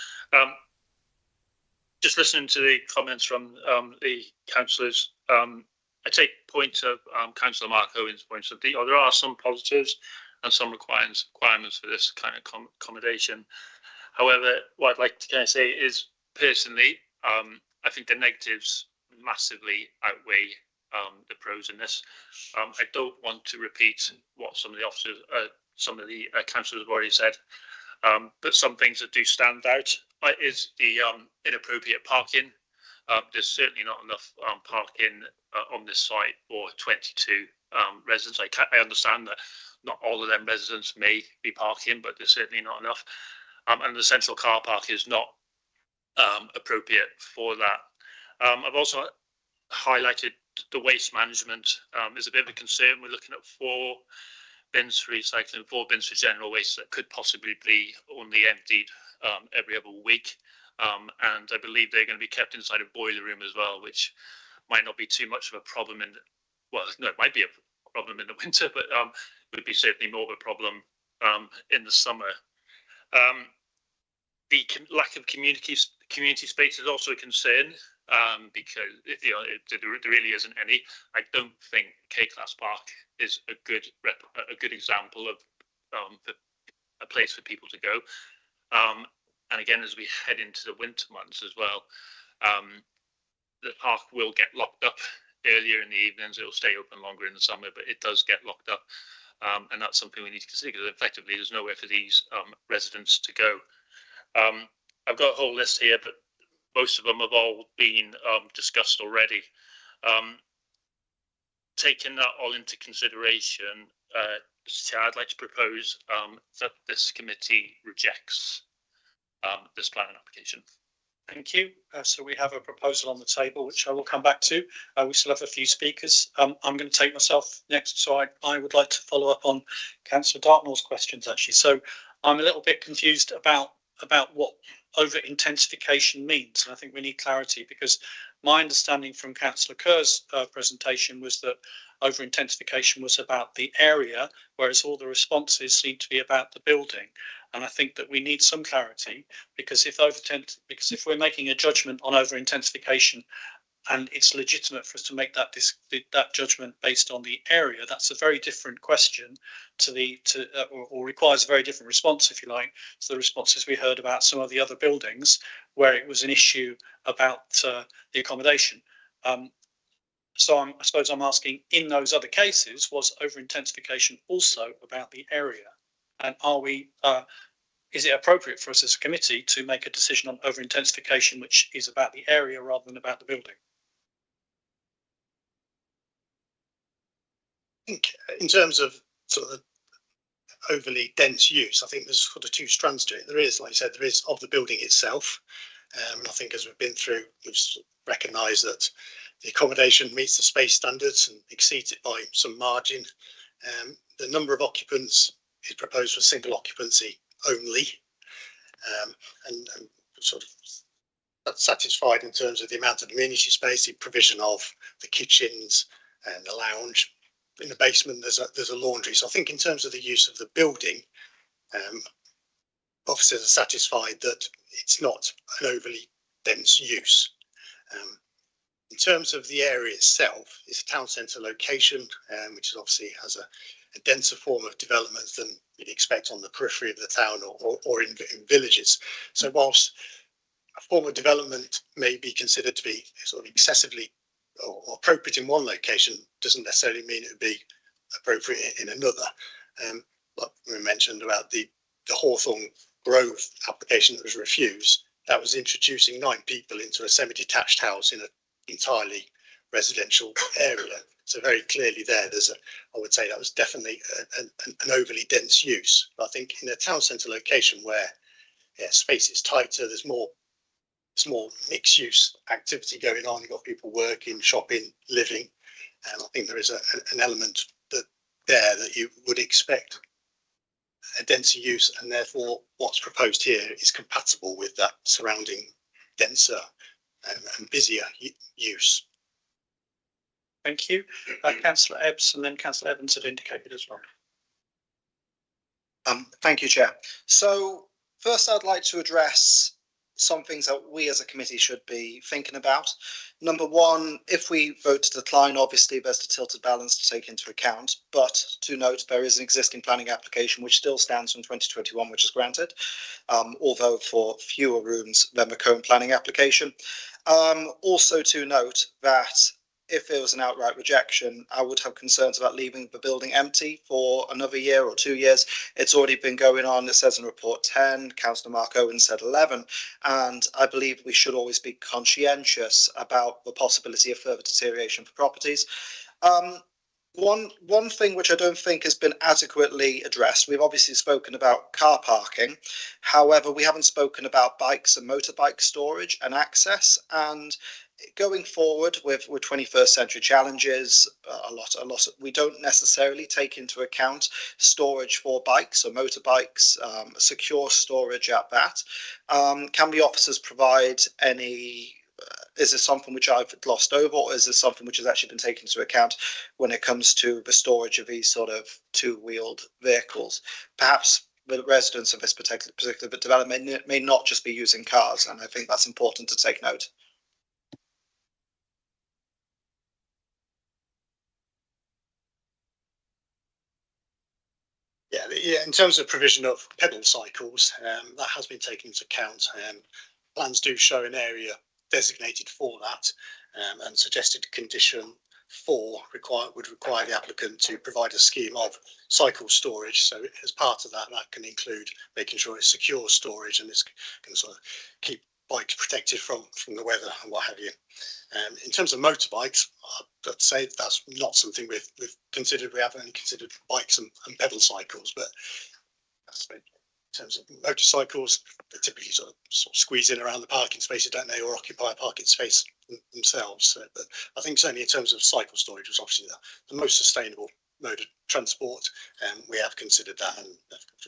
Just listening to the comments from the councillors, I take point of Councillor Mark Owen's points of there are some positives and some requirements for this kind of accommodation. However, what I'd like to kind of say is, personally, I think the negatives massively outweigh the pros in this. I don't want to repeat what some of the officers, some of the councillors have already said, but some things that do stand out is the inappropriate parking. There's certainly not enough parking on this site for 22 residents. I understand that not all of them residents may be parking, but there's certainly not enough. And the central car park is not appropriate for that. I've also highlighted the waste management. There's a bit of a concern. We're looking at 4 bins for recycling, 4 bins for general waste that could possibly be only emptied every other week. And I believe they're going to be kept inside a boiler room as well, which might not be too much of a problem it might be a problem in the winter, but would be certainly more of a problem in the summer. The lack of community space is also a concern, because there really isn't any. I don't think K-Class Park is a good example of a place for people to go. And again, as we head into the winter months as well, the park will get locked up earlier in the evenings. It will stay open longer in the summer, but it does get locked up. And that's something we need to consider, because effectively there's nowhere for these residents to go. I've got a whole list here, but most of them have all been discussed already. Taking that all into consideration, Chair, I'd like to propose that this committee rejects this planning application. Thank you. So we have a proposal on the table, which I will come back to. We still have a few speakers. I'm going to take myself next, so I would like to follow up on Councillor Dartmoor's questions, actually. So I'm a little bit confused about what over intensification means, and I think we need clarity, because my understanding from Councillor Kerr's presentation was that over intensification was about the area, whereas all the responses seem to be about the building. And I think that we need some clarity, because if we're making a judgment on over intensification, and it's legitimate for us to make that judgment based on the area, that's a very different question or requires a very different response, if you like, to the responses we heard about some of the other buildings where it was an issue about the accommodation. So I suppose I'm asking, in those other cases, was over intensification also about the area? And is it appropriate for us as a committee to make a decision on over intensification which is about the area rather than about the building? I think in terms of sort of overly dense use, I think there's sort of two strands to it. There is, like I said, there is of the building itself. And I think as we've been through, we've recognised that the accommodation meets the space standards and exceeds it by some margin. The number of occupants is proposed for single occupancy only, and sort of that's satisfied in terms of the amount of amenity space, the provision of the kitchens and the lounge. In the basement, there's a laundry. So I think in terms of the use of the building, officers are satisfied that it's not an overly dense use. In terms of the area itself, it's a town centre location, which is obviously has a denser form of development than you'd expect on the periphery of the town or in villages. So whilst a form of development may be considered to be sort of excessively or appropriate in one location, doesn't necessarily mean it would be appropriate in another. Like we mentioned about the Hawthorne Grove application that was refused, that was introducing 9 people into a semi-detached house in an entirely residential area. So very clearly I would say that was definitely an overly dense use. But I think in a town centre location where space is tighter, there's more mixed use activity going on. You've got people working, shopping, living. And I think there is an element that you would expect a denser use, and therefore what's proposed here is compatible with that surrounding denser and busier use. Thank you. Councillor Ebbs and then Councillor Evans had indicated as well. Thank you, Chair. So first I'd like to address some things that we as a committee should be thinking about. Number one, if we vote to decline, obviously there's the tilted balance to take into account, but to note there is an existing planning application which still stands from 2021, which is granted, although for fewer rooms than the current planning application. Also to note that if there was an outright rejection, I would have concerns about leaving the building empty for another year or 2 years. It's already been going on. It says in report 10, Councillor Mark Owen said 11, and I believe we should always be conscientious about the possibility of further deterioration for properties. One thing which I don't think has been adequately addressed, we've obviously spoken about car parking. However, we haven't spoken about bikes and motorbike storage and access. And going forward with 21st century challenges, we don't necessarily take into account storage for bikes or motorbikes, secure storage at that. Can the officers provide any is this something which I've glossed over, or is this something which has actually been taken into account when it comes to the storage of these sort of two-wheeled vehicles? Perhaps the residents of this particular development may not just be using cars, and I think that's important to take note. Yeah, in terms of provision of pedal cycles, that has been taken into account. Plans do show an area designated for that, and suggested condition 4 would require the applicant to provide a scheme of cycle storage. So as part of that, that can include making sure it's secure storage and it's can sort of keep bikes protected from the weather and what have you. In terms of motorbikes, I'd say that's not something we've considered. We have only considered bikes and pedal cycles, but that's in terms of motorcycles, they typically sort of squeeze in around the parking spaces, don't they, or occupy a parking space themselves. So, but I think certainly in terms of cycle storage, was obviously the most sustainable mode of transport, and we have considered that and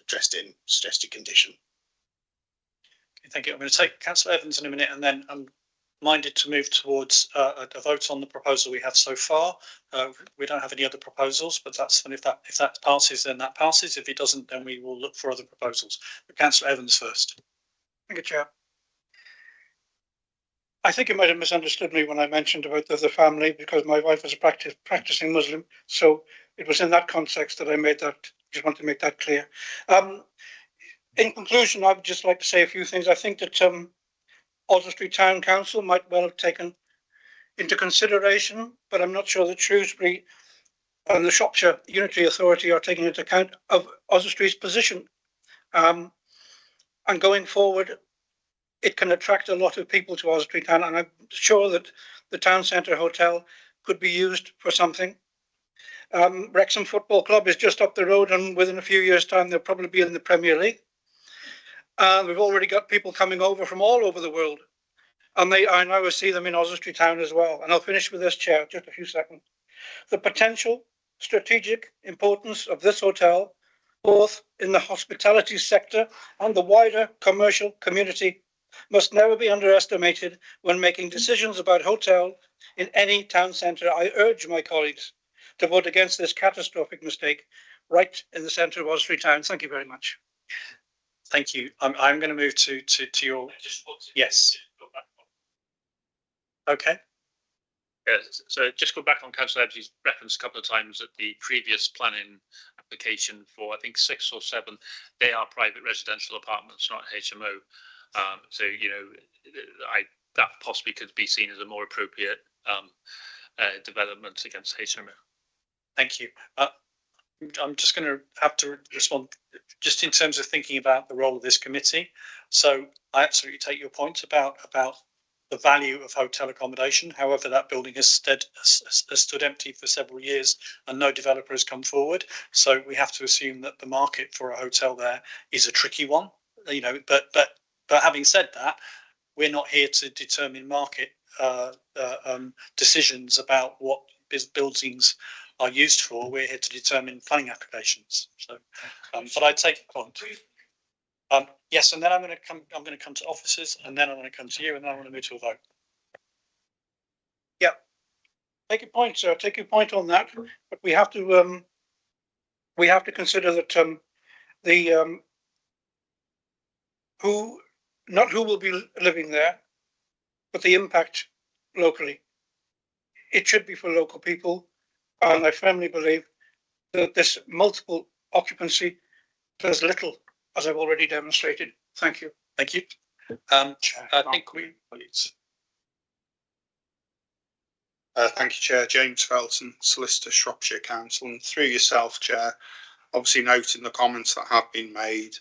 addressed it in suggested condition. Okay, thank you. I'm going to take Councillor Evans in a minute, and then I'm minded to move towards a vote on the proposal we have so far. We don't have any other proposals, but that's fine. If that passes, then that passes. If it doesn't, then we will look for other proposals. But Councillor Evans first. Thank you, Chair. I think you might have misunderstood me when I mentioned about the family, because my wife was a practicing Muslim, so it was in that context that I made that. Just want to make that clear. In conclusion, I would just like to say a few things. I think that Oswestry Town Council might well have taken into consideration, but I'm not sure that Shrewsbury and the Shropshire Unitary Authority are taking into account of Oswestry's position. And going forward, it can attract a lot of people to Oswestry Town, and I'm sure that the Town Centre Hotel could be used for something. Wrexham Football Club is just up the road, and within a few years' time, they'll probably be in the Premier League. We've already got people coming over from all over the world, and I now see them in Oswestry Town as well. And I'll finish with this, Chair, just a few seconds. The potential strategic importance of this hotel, both in the hospitality sector and the wider commercial community, must never be underestimated when making decisions about hotel in any town centre. I urge my colleagues to vote against this catastrophic mistake right in the centre of Oswestry Town. Thank you very much. Thank you. I'm going to move to your. Yes. Okay. Yes. So just go back on Councillor Ebbs's reference a couple of times at the previous planning application for, I think, 6 or 7. They are private residential apartments, not HMO. So you know, that possibly could be seen as a more appropriate development against HMO. Thank you. I'm just going to have to respond just in terms of thinking about the role of this committee. So I absolutely take your point about the value of hotel accommodation. However, that building has stood empty for several years and no developer has come forward. So we have to assume that the market for a hotel there is a tricky one. You know, but having said that, we're not here to determine market decisions about what buildings are used for. We're here to determine planning applications. So, but I take the point. Yes, and then I'm going to come to officers, and then I'm going to come to you, and then I'm going to move to a vote. Yeah, take your point, sir. Take your point on that. But we have to consider that not who will be living there, but the impact locally. It should be for local people. And I firmly believe that this multiple occupancy does little, as I've already demonstrated. Thank you. Thank you. I think we. Thank you, Chair. James Felton, Solicitor, Shropshire Council, and through yourself, Chair, obviously noting the comments that have been made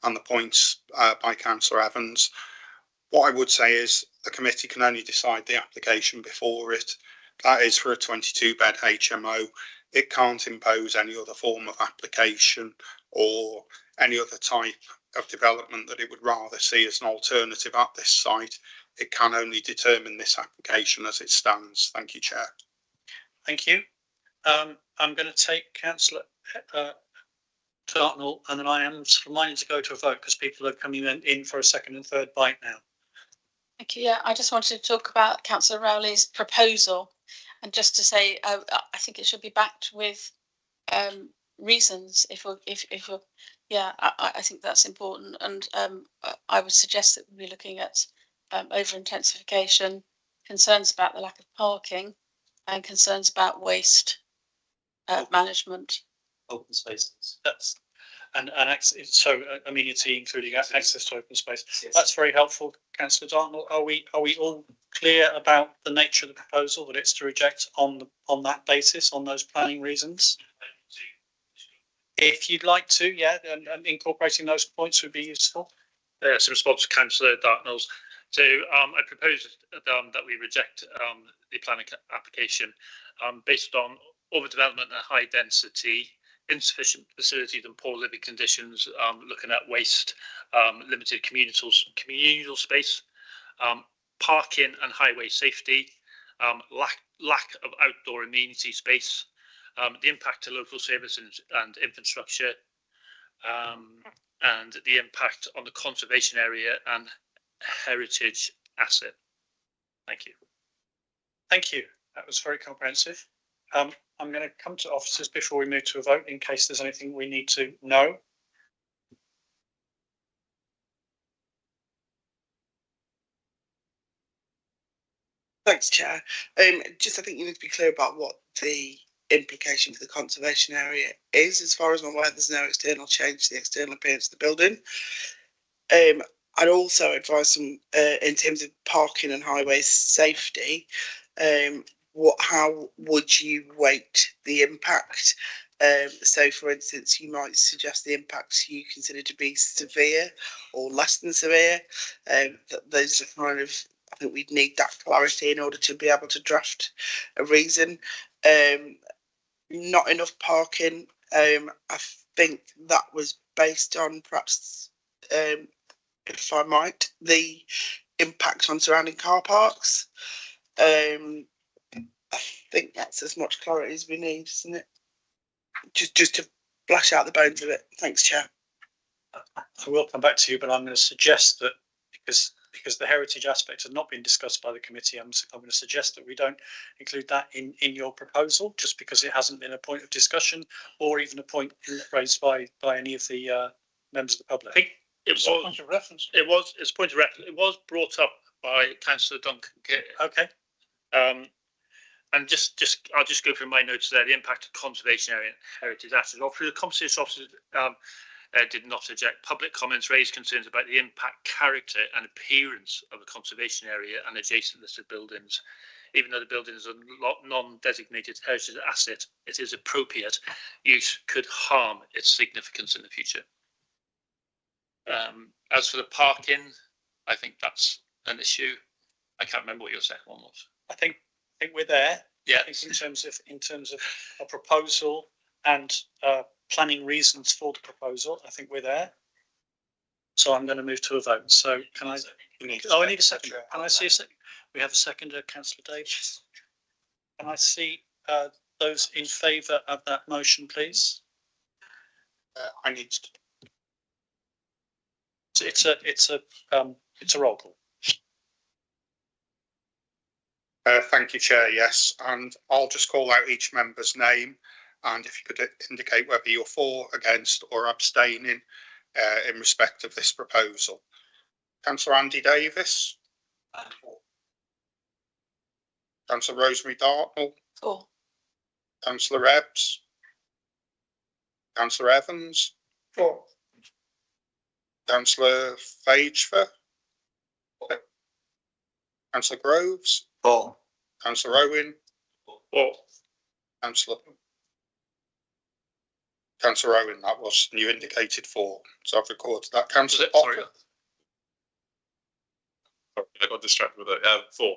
and the points by Councillor Evans. What I would say is the committee can only decide the application before it. That is for a 22-bed HMO. It can't impose any other form of application or any other type of development that it would rather see as an alternative at this site. It can only determine this application as it stands. Thank you, Chair. Thank you. I'm going to take Councillor Dartnell, and then I am reminded to go to a vote because people are coming in for a second and third bite now. Thank you. Yeah, I just wanted to talk about Councillor Rowley's proposal, and just to say, I think it should be backed with reasons. If we're, yeah, I think that's important, and I would suggest that we're looking at over intensification, concerns about the lack of parking, and concerns about waste management. Open spaces. That's and so amenity including access to open space. Yes. That's very helpful, Councillor Dartnell. Are we all clear about the nature of the proposal, that it's to reject on that basis, on those planning reasons? If you'd like to, yeah, and incorporating those points would be useful. Yes, in response to Councillor Dartnell's. So I propose that we reject the planning application based on overdevelopment and high density, insufficient facilities and poor living conditions, looking at waste, limited communal space, parking and highway safety, lack of outdoor amenity space, the impact to local service and infrastructure, and the impact on the conservation area and heritage asset. Thank you. Thank you. That was very comprehensive. I'm going to come to officers before we move to a vote in case there's anything we need to know. Thanks, Chair. Just I think you need to be clear about what the implication for the conservation area is. As far as I'm aware, there's no external change to the external appearance of the building. I'd also advise some in terms of parking and highway safety. How would you weight the impact? So, for instance, you might suggest the impacts you consider to be severe or less than severe. Those are kind of, I think we'd need that clarity in order to be able to draft a reason. Not enough parking. I think that was based on perhaps, if I might, the impact on surrounding car parks. I think that's as much clarity as we need, isn't it? Just to flash out the bones of it. Thanks, Chair. I will come back to you, but I'm going to suggest that because the heritage aspect has not been discussed by the committee, I'm going to suggest that we don't include that in your proposal, just because it hasn't been a point of discussion or even a point raised by any of the members of the public. I think it's a point of reference. It's a point of reference. It was brought up by Councillor Duncan. Okay. And I'll just go through my notes there. The impact of conservation area and heritage assets. The conservation officers did not object. Public comments raised concerns about the impact, character, and appearance of a conservation area and adjacent listed buildings. Even though the building is a non-designated heritage asset, it is appropriate use could harm its significance in the future. As for the parking, I think that's an issue. I can't remember what your second one was. I think we're there. Yeah. I think in terms of a proposal and planning reasons for the proposal, I think we're there. So I'm going to move to a vote. So can I? I need a second. Can I see a second? We have a seconder, Councillor Davis. Can I see those in favour of that motion, please? I need to. It's a roll call. Thank you, Chair. Yes, and I'll just call out each member's name, and if you could indicate whether you're for, against, or abstaining in respect of this proposal. Councillor Andy Davis. Councillor Rosemary Dartnell. For. Councillor Ebbs. Councillor Evans. For. Councillor Fagefer. Councillor Groves. For. Councillor Owen. For. Councillor Owen, that was, and you indicated for, so I've recorded that. Councillor Sorry, I got distracted with it. For.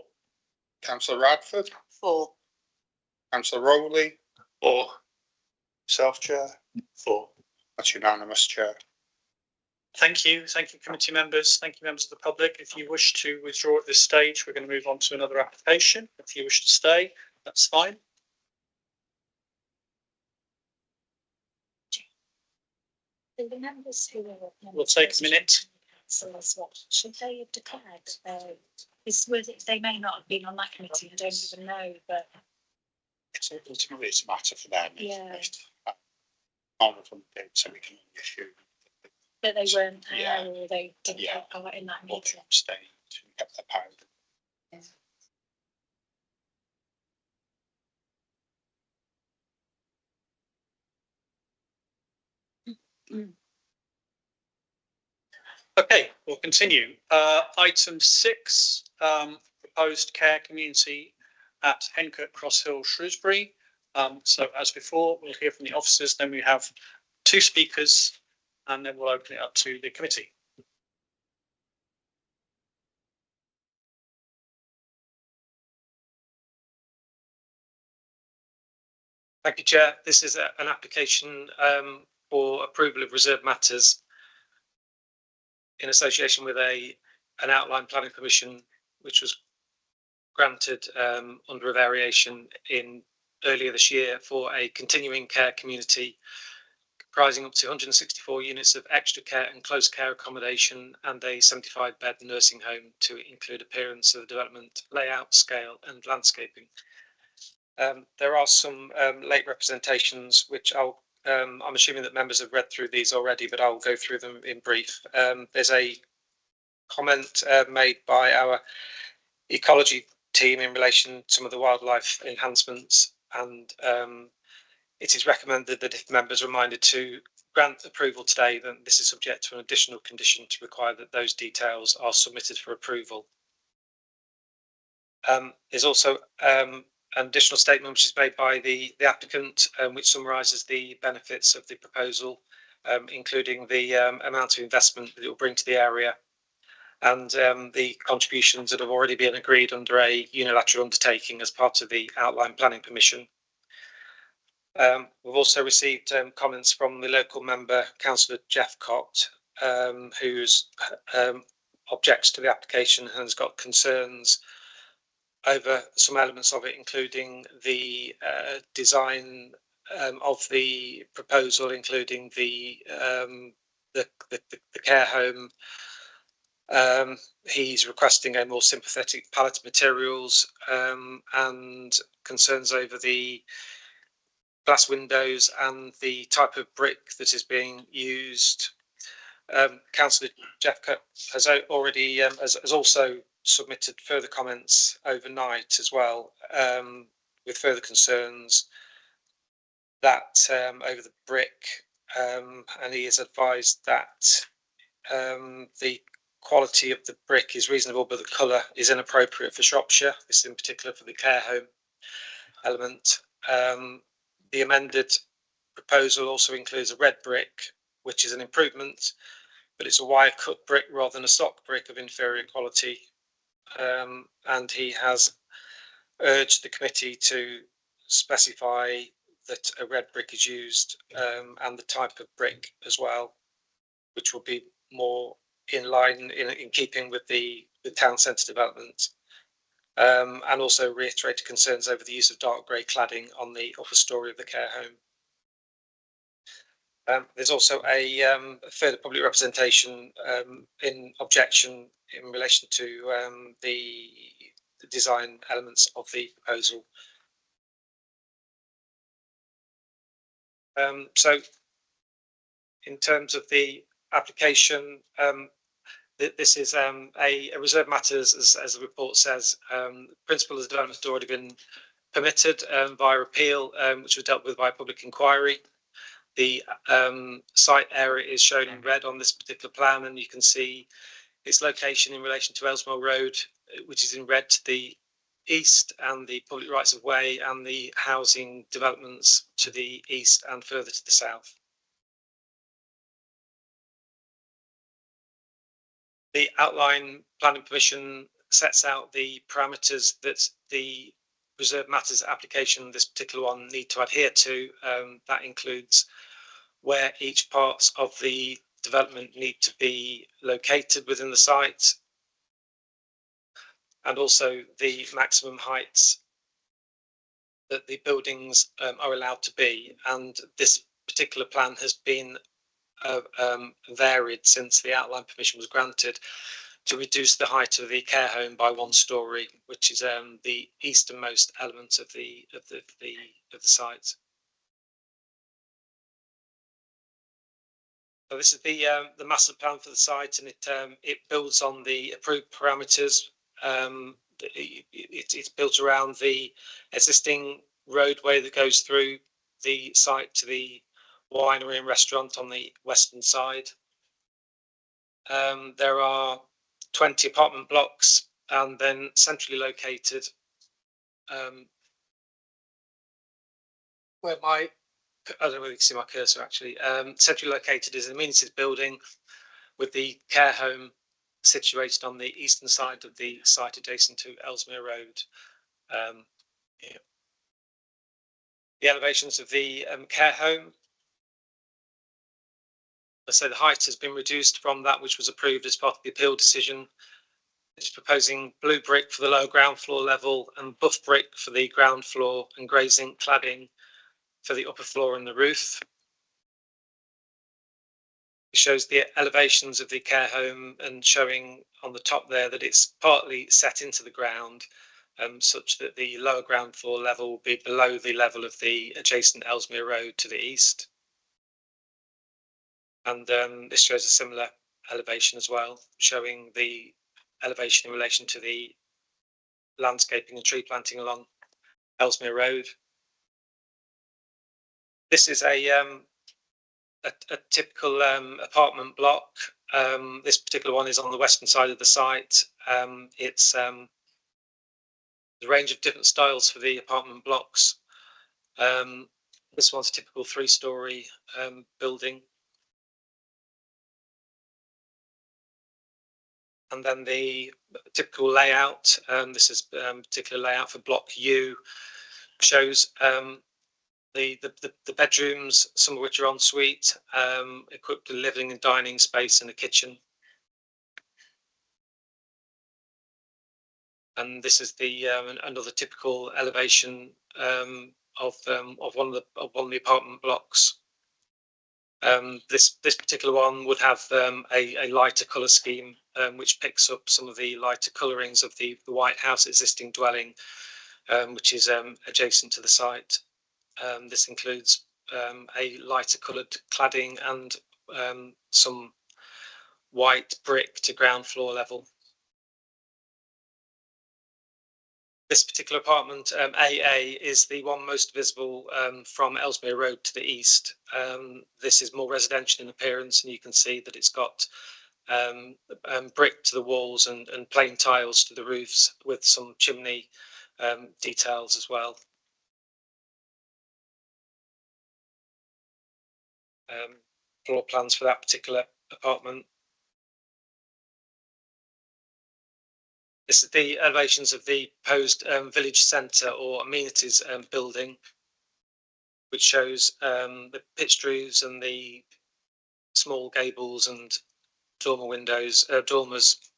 Councillor Radford. For. Councillor Rowley. For. Self Chair. For. That's unanimous, Chair. Thank you. Thank you, committee members. Thank you, members of the public. If you wish to withdraw at this stage, we're going to move on to another application. If you wish to stay, that's fine. We'll take a minute councillors, what should they have declared? They may not have been on that committee, I don't even know, but Ultimately, it's a matter for them. yeah, None of them did, so we can only assume that they weren't there Yeah. or they didn't Yeah. take part in that or they meeting. abstained and kept their power. Okay, we'll continue. Item 6, proposed care community at Henkert Cross Hill, Shrewsbury. So as before, we'll hear from the officers, then we have 2 speakers, and then we'll open it up to the committee. Thank you, Chair. This is an application for approval of reserved matters in association with an outline planning permission, which was granted under a variation earlier this year for a continuing care community comprising up to 164 units of extra care and close care accommodation and a 75-bed nursing home to include appearance of the development, layout, scale and landscaping. There are some late representations which I'm assuming that members have read through these already, but I'll go through them in brief. There's a comment made by our ecology team in relation to some of the wildlife enhancements, and it is recommended that if members are reminded to grant approval today, then this is subject to an additional condition to require that those details are submitted for approval. There's also an additional statement which is made by the applicant, which summarises the benefits of the proposal, including the amount of investment that it will bring to the area and the contributions that have already been agreed under a unilateral undertaking as part of the outline planning permission. We've also received comments from the local member, Councillor Jeff Cott, who objects to the application and has got concerns over some elements of it, including the design of the proposal, including the care home. He's requesting a more sympathetic palette of materials and concerns over the glass windows and the type of brick that is being used. Councillor Jeff has already has also submitted further comments overnight as well, with further concerns that over the brick, and he has advised that the quality of the brick is reasonable, but the colour is inappropriate for Shropshire. This is in particular for the care home element. The amended proposal also includes a red brick, which is an improvement, but it's a wire cut brick rather than a stock brick of inferior quality. And he has urged the committee to specify that a red brick is used, and the type of brick as well, which will be more in line, in keeping with the town centre development. And also reiterated concerns over the use of dark grey cladding on the upper storey of the care home. There's also a further public representation in objection in relation to the design elements of the proposal. So in terms of the application, this is a reserved matters, as the report says. Principle of the development has already been permitted via appeal, which was dealt with by public inquiry. The site area is shown in red on this particular plan, and you can see its location in relation to Elsmore Road, which is in red to the east, and the public rights of way and the housing developments to the east and further to the south. The outline planning permission sets out the parameters that the reserved matters application, this particular one, need to adhere to. That includes where each part of the development need to be located within the site, and also the maximum heights that the buildings are allowed to be. And this particular plan has been varied since the outline permission was granted to reduce the height of the care home by 1 story, which is the easternmost element of the site. So this is the master plan for the site, and it builds on the approved parameters. It's built around the existing roadway that goes through the site to the winery and restaurant on the western side. There are 20 apartment blocks, and then centrally located, where I don't know whether you can see my cursor actually. Centrally located is an amenities building with the care home situated on the eastern side of the site adjacent to Ellesmere Road. Yeah. The elevations of the care home. So the height has been reduced from that which was approved as part of the appeal decision. It's proposing blue brick for the lower ground floor level and buff brick for the ground floor and grey zinc cladding for the upper floor and the roof. It shows the elevations of the care home and showing on the top there that it's partly set into the ground, such that the lower ground floor level will be below the level of the adjacent Ellesmere Road to the east. And this shows a similar elevation as well, showing the elevation in relation to the landscaping and tree planting along Ellesmere Road. This is a typical apartment block. This particular one is on the western side of the site. It's the range of different styles for the apartment blocks. This one's a typical 3-story building. And then the typical layout. This is a particular layout for block U. Shows the bedrooms, some of which are en suite, equipped with living and dining space and a kitchen. And this is the another typical elevation of one of the apartment blocks. This particular one would have a lighter colour scheme, which picks up some of the lighter colourings of the White House existing dwelling, which is adjacent to the site. This includes a lighter coloured cladding and some white brick to ground floor level. This particular apartment, AA, is the one most visible from Ellesmere Road to the east. This is more residential in appearance, and you can see that it's got brick to the walls and plain tiles to the roofs with some chimney details as well. Floor plans for that particular apartment. This is the elevations of the proposed village centre or amenities building, which shows the pitched roofs and the small gables and dormer windows, dormers.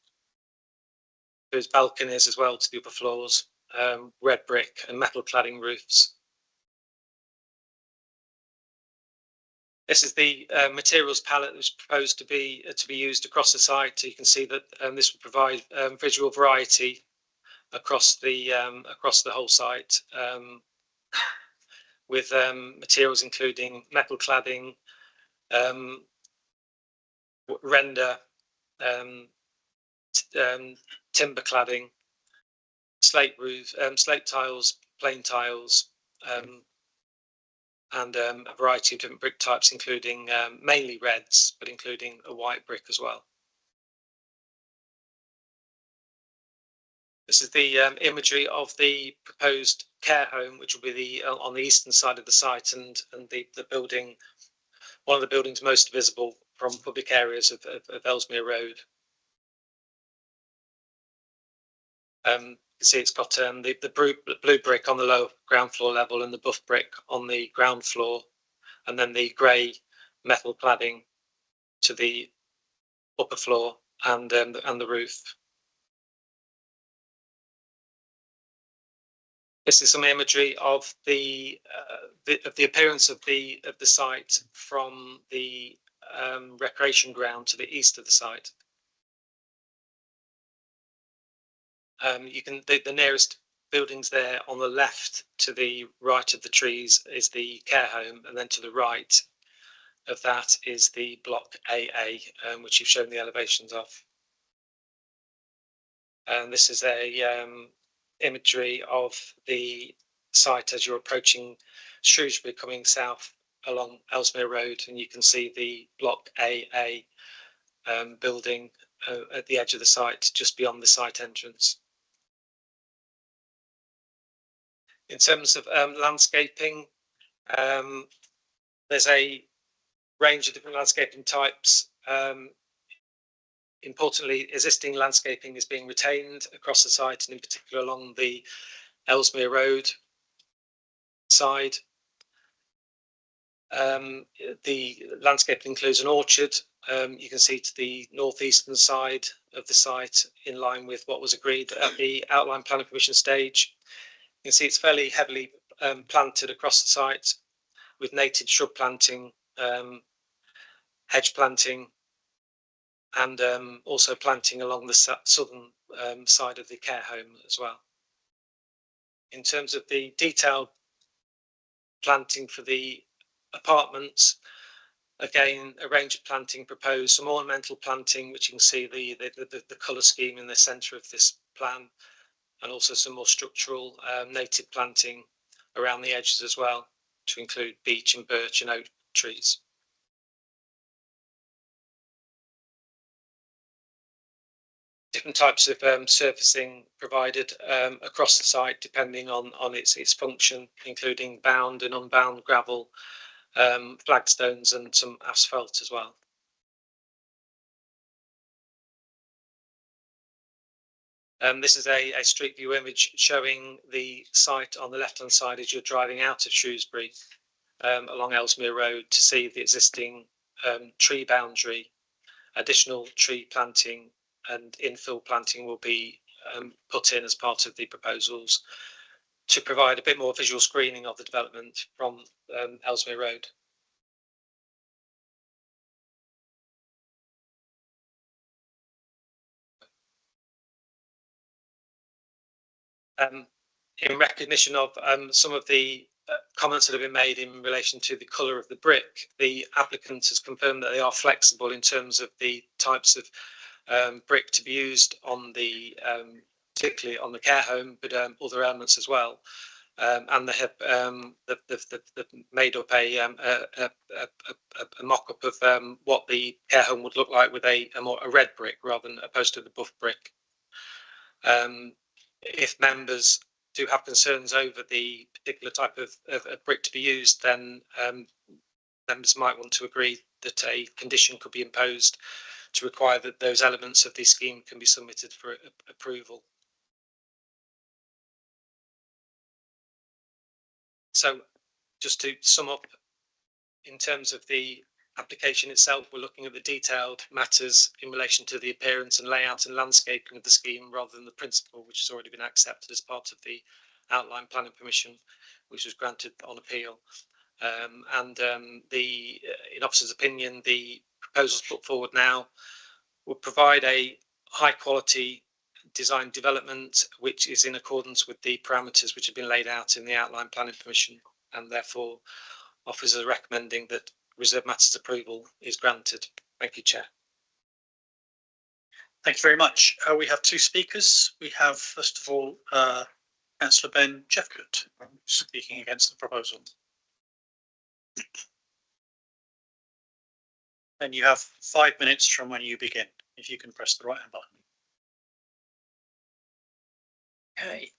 There's balconies as well to the upper floors, red brick and metal cladding roofs. This is the materials palette that's proposed to be used across the site. So you can see that this will provide visual variety across the whole site, with materials including metal cladding, render, timber cladding, slate roof, slate tiles, plain tiles. And a variety of different brick types, including mainly reds, but including a white brick as well. This is the imagery of the proposed care home, which will be on the eastern side of the site, and the building, one of the buildings most visible from public areas of Ellesmere Road. You can see it's got the blue brick on the lower ground floor level and the buff brick on the ground floor, and then the grey metal cladding to the upper floor and the roof. This is some imagery of the appearance of the site from the recreation ground to the east of the site. The nearest buildings there on the left to the right of the trees is the care home, and then to the right of that is the block AA, which you've shown the elevations of. And this is a imagery of the site as you're approaching Shrewsbury, coming south along Ellesmere Road, and you can see the block AA building at the edge of the site, just beyond the site entrance. In terms of landscaping, there's a range of different landscaping types. Importantly, existing landscaping is being retained across the site, and in particular along the Ellesmere Road side. The landscape includes an orchard. You can see to the northeastern side of the site, in line with what was agreed at the outline planning permission stage. You can see it's fairly heavily planted across the site, with native shrub planting, hedge planting, and also planting along the southern side of the care home as well. In terms of the detailed planting for the apartments, again, a range of planting proposed, some ornamental planting, which you can see the colour scheme in the centre of this plan, and also some more structural native planting around the edges as well, to include beech and birch and oak trees. Different types of surfacing provided across the site, depending on its function, including bound and unbound gravel, flagstones, and some asphalt as well. This is a street view image showing the site on the left-hand side as you're driving out of Shrewsbury along Ellesmere Road, to see the existing tree boundary. Additional tree planting and infill planting will be put in as part of the proposals to provide a bit more visual screening of the development from Ellesmere Road. In recognition of some of the comments that have been made in relation to the colour of the brick, the applicant has confirmed that they are flexible in terms of the types of brick to be used on the particularly on the care home, but other elements as well. And they have they've made up a mock-up of what the care home would look like with a red brick rather than opposed to the buff brick. If members do have concerns over the particular type of brick to be used, then members might want to agree that a condition could be imposed to require that those elements of the scheme can be submitted for approval. So just to sum up, in terms of the application itself, we're looking at the detailed matters in relation to the appearance and layout and landscaping of the scheme, rather than the principle, which has already been accepted as part of the outline planning permission, which was granted on appeal. In officer's opinion, the proposals put forward now would provide a high quality design development which is in accordance with the parameters which have been laid out in the outline planning permission, and therefore officers are recommending that reserved matters approval is granted. Thank you, Chair. Thank you very much. We have two speakers. We have, first of all, Councillor Ben Jeffcourt speaking against the proposal. And you have 5 minutes from when you begin, if you can press the right hand button. Okay.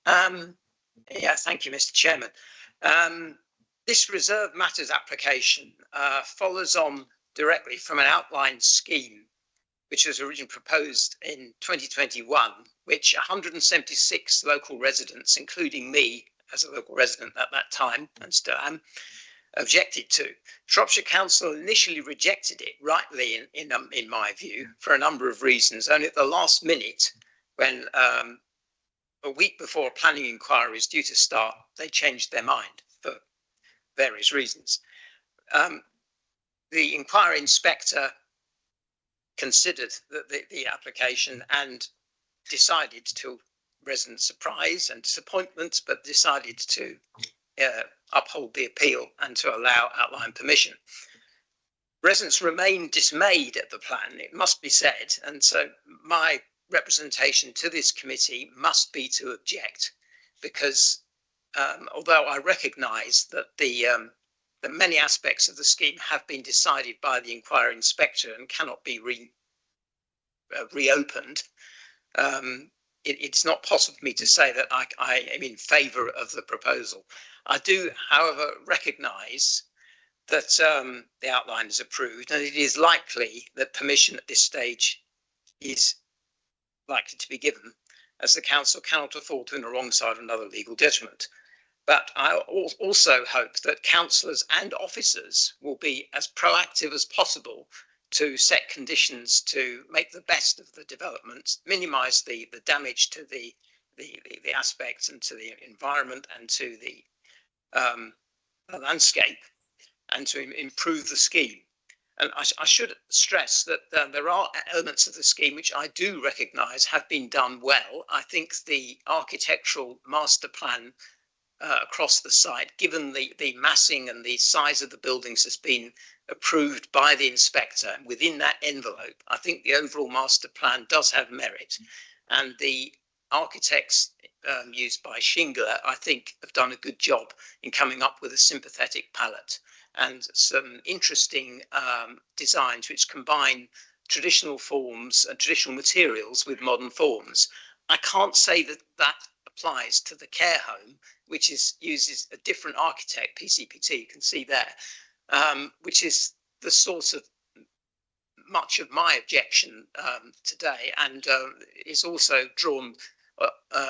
Yeah, thank you, Mr. Chairman. This reserved matters application follows on directly from an outline scheme which was originally proposed in 2021, which 176 local residents, including me as a local resident at that time and still am, objected to. Shropshire Council initially rejected it, rightly in my view, for a number of reasons. Only at the last minute, when a week before a planning inquiry is due to start, they changed their mind for various reasons. The inquiry inspector considered the application and decided, to residents' surprise and disappointment, but decided to uphold the appeal and to allow outline permission. Residents remain dismayed at the plan, it must be said, and so my representation to this committee must be to object, because although I recognise that that many aspects of the scheme have been decided by the inquiry inspector and cannot be reopened, it's not possible for me to say that I am in favour of the proposal. I do, however, recognise that the outline is approved, and it is likely that permission at this stage is likely to be given, as the council cannot afford to be on the wrong side of another legal judgment. But I also hope that councillors and officers will be as proactive as possible to set conditions to make the best of the development, minimise the damage to the aspects and to the environment and to the landscape, and to improve the scheme. And I should stress that there are elements of the scheme which I do recognise have been done well. I think the architectural master plan across the site, given the massing and the size of the buildings, has been approved by the inspector. And within that envelope, I think the overall master plan does have merit. And the architects used by Shingler, I think, have done a good job in coming up with a sympathetic palette and some interesting designs which combine traditional forms and traditional materials with modern forms. I can't say that that applies to the care home, which uses a different architect, PCPT, you can see there, which is the source of much of my objection today, and is also drawn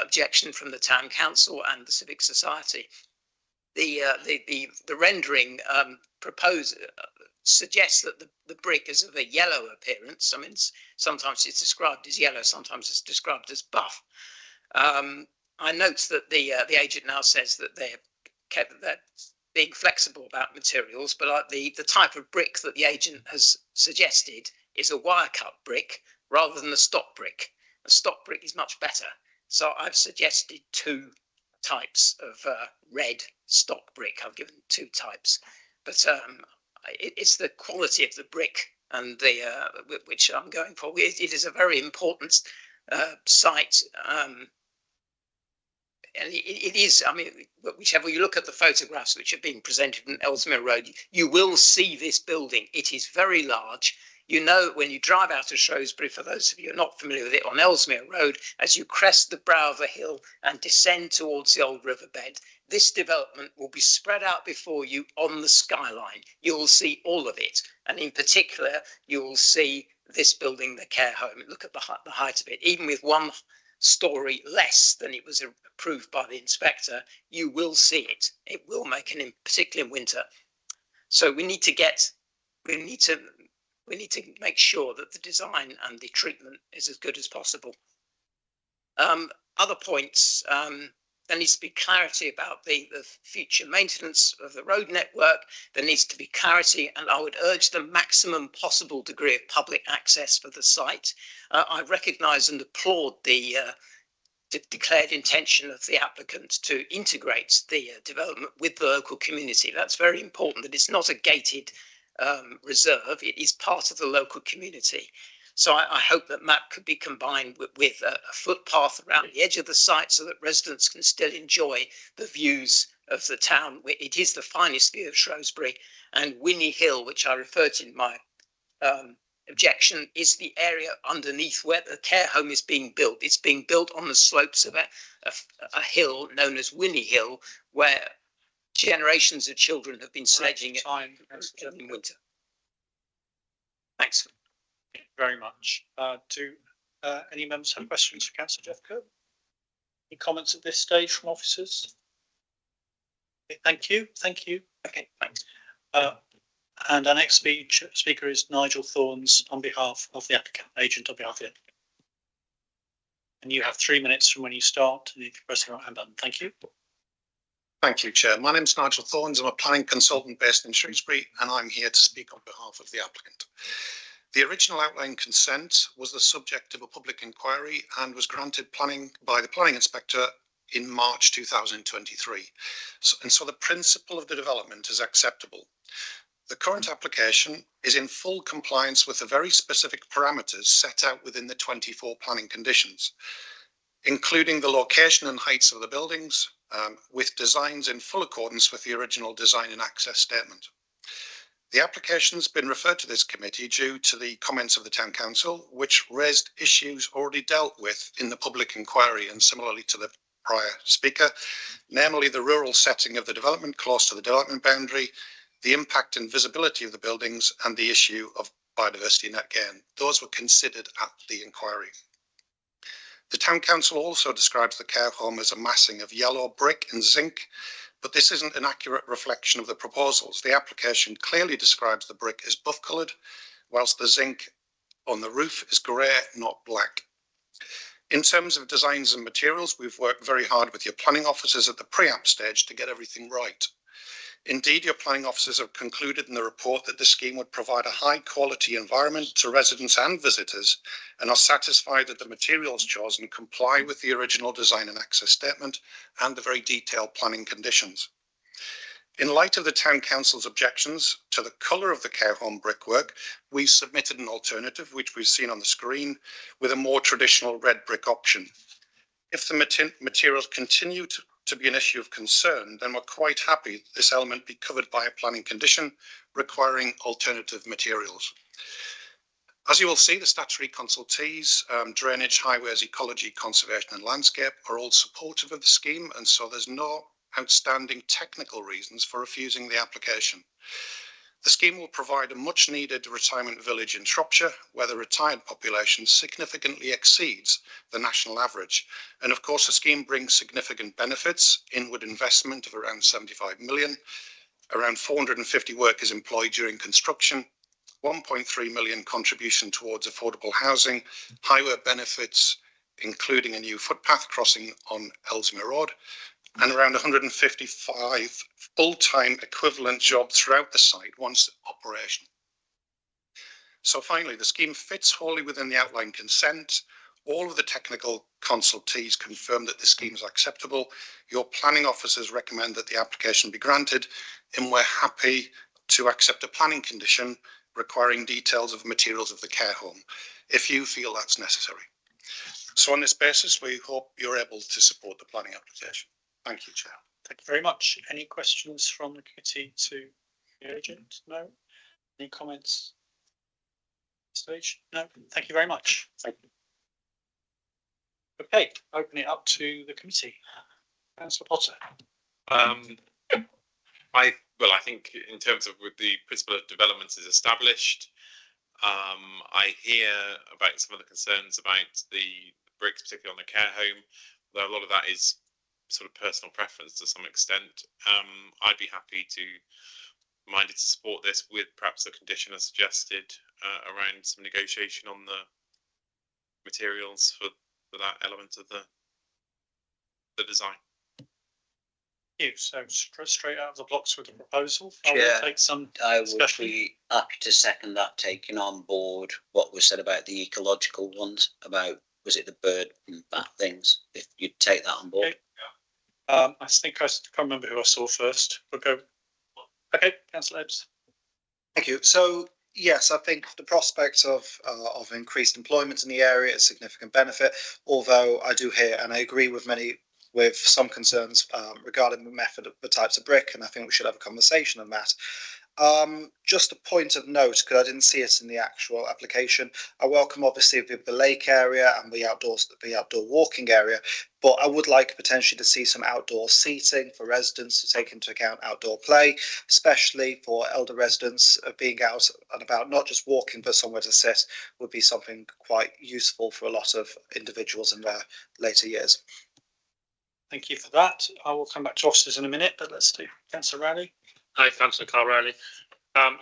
objection from the town council and the civic society. The rendering proposed suggests that the brick is of a yellow appearance. I mean, sometimes it's described as yellow, sometimes it's described as buff. I note that the agent now says that they're being flexible about materials, but the type of brick that the agent has suggested is a wire cut brick rather than a stock brick. A stock brick is much better. So I've suggested two types of red stock brick. I've given two types, but it's the quality of the brick and which I'm going for. It is a very important site. And it is, I mean, whichever you look at the photographs which have been presented on Ellesmere Road, you will see this building. It is very large. You know, when you drive out of Shrewsbury, for those of you who are not familiar with it, on Ellesmere Road, as you crest the brow of the hill and descend towards the old riverbed, this development will be spread out before you on the skyline. You will see all of it. And in particular, you will see this building, the care home. Look at the height of it. Even with one story less than it was approved by the inspector, you will see it. It will make particularly in winter. So we need to make sure that the design and the treatment is as good as possible. Other points, there needs to be clarity about the future maintenance of the road network. There needs to be clarity, and I would urge the maximum possible degree of public access for the site. I recognise and applaud the declared intention of the applicant to integrate the development with the local community. That's very important, that it's not a gated reserve, it is part of the local community. So I hope that map could be combined with a footpath around the edge of the site so that residents can still enjoy the views of the town. It is the finest view of Shrewsbury, and Winnie Hill, which I referred to in my objection, is the area underneath where the care home is being built. It's being built on the slopes of a hill known as Winnie Hill, where generations of children have been sledging it in winter. Thanks. Thank you very much. Do any members have questions for Councillor Jeff Kerr? Any comments at this stage from officers? Okay, thank you. Thank you. Okay, thanks. And our next speaker is Nigel Thorns on behalf of the applicant, agent on behalf of the applicant. And you have 3 minutes from when you start. And if you press the right hand button, thank you. Thank you, Chair. My name is Nigel Thorns. I'm a planning consultant based in Shrewsbury, and I'm here to speak on behalf of the applicant. The original outline consent was the subject of a public inquiry and was granted planning by the planning inspector in March 2023. So the principle of the development is acceptable. The current application is in full compliance with the very specific parameters set out within the 24 planning conditions, including the location and heights of the buildings, with designs in full accordance with the original design and access statement. The application has been referred to this committee due to the comments of the Town Council, which raised issues already dealt with in the public inquiry, and similarly to the prior speaker, namely the rural setting of the development close to the development boundary, the impact and visibility of the buildings, and the issue of biodiversity net gain. Those were considered at the inquiry. The Town Council also describes the care home as a massing of yellow brick and zinc, but this isn't an accurate reflection of the proposals. The application clearly describes the brick as buff coloured, whilst the zinc on the roof is grey, not black. In terms of designs and materials, we've worked very hard with your planning officers at the pre-app stage to get everything right. Indeed, your planning officers have concluded in the report that the scheme would provide a high quality environment to residents and visitors, and are satisfied that the materials chosen comply with the original design and access statement and the very detailed planning conditions. In light of the Town Council's objections to the colour of the care home brickwork, we've submitted an alternative, which we've seen on the screen, with a more traditional red brick option. If the materials continue to be an issue of concern, then we're quite happy this element be covered by a planning condition requiring alternative materials. As you will see, the statutory consultees, drainage, highways, ecology, conservation and landscape are all supportive of the scheme, and so there's no outstanding technical reasons for refusing the application. The scheme will provide a much needed retirement village in Shropshire, where the retired population significantly exceeds the national average. And of course, the scheme brings significant benefits: inward investment of around 75 million, around 450 workers employed during construction, 1.3 million contribution towards affordable housing, highway benefits, including a new footpath crossing on Ellesmere Road, and around 155 full-time equivalent jobs throughout the site once operational. So finally, the scheme fits wholly within the outline consent. All of the technical consultees confirm that the scheme is acceptable. Your planning officers recommend that the application be granted, and we're happy to accept a planning condition requiring details of materials of the care home, if you feel that's necessary. So on this basis, we hope you're able to support the planning application. Thank you, Chair. Thank you very much. Any questions from the committee to the agent? No? Any comments? Stage? No? Thank you very much. Thank you. Okay, open it up to the committee. Councillor Potter. I think in terms of with the principle of development is established, I hear about some of the concerns about the bricks, particularly on the care home, though a lot of that is sort of personal preference to some extent. I'd be minded to support this with perhaps the condition as suggested around some negotiation on the materials for that element of the design. You so straight out of the blocks with the proposal. Chair, I will take some discussion. I would be happy to second that, taking on board what was said about the ecological ones, about, was it the bird and bat things, if you'd take that on board. Okay. I think I can't remember who I saw first. We'll go. Okay, Councillor Ebbs. Thank you. So yes, I think the prospect of increased employment in the area is a significant benefit. Although I do hear and I agree with some concerns regarding the method of the types of brick, and I think we should have a conversation on that. Just a point of note, because I didn't see it in the actual application. I welcome obviously the lake area and the outdoor walking area, but I would like potentially to see some outdoor seating for residents to take into account outdoor play, especially for elder residents. Being out and about, not just walking, but somewhere to sit would be something quite useful for a lot of individuals in their later years. Thank you for that. I will come back to officers in a minute, but let's do Councillor Rowley. Hi, Councillor Carl Rowley.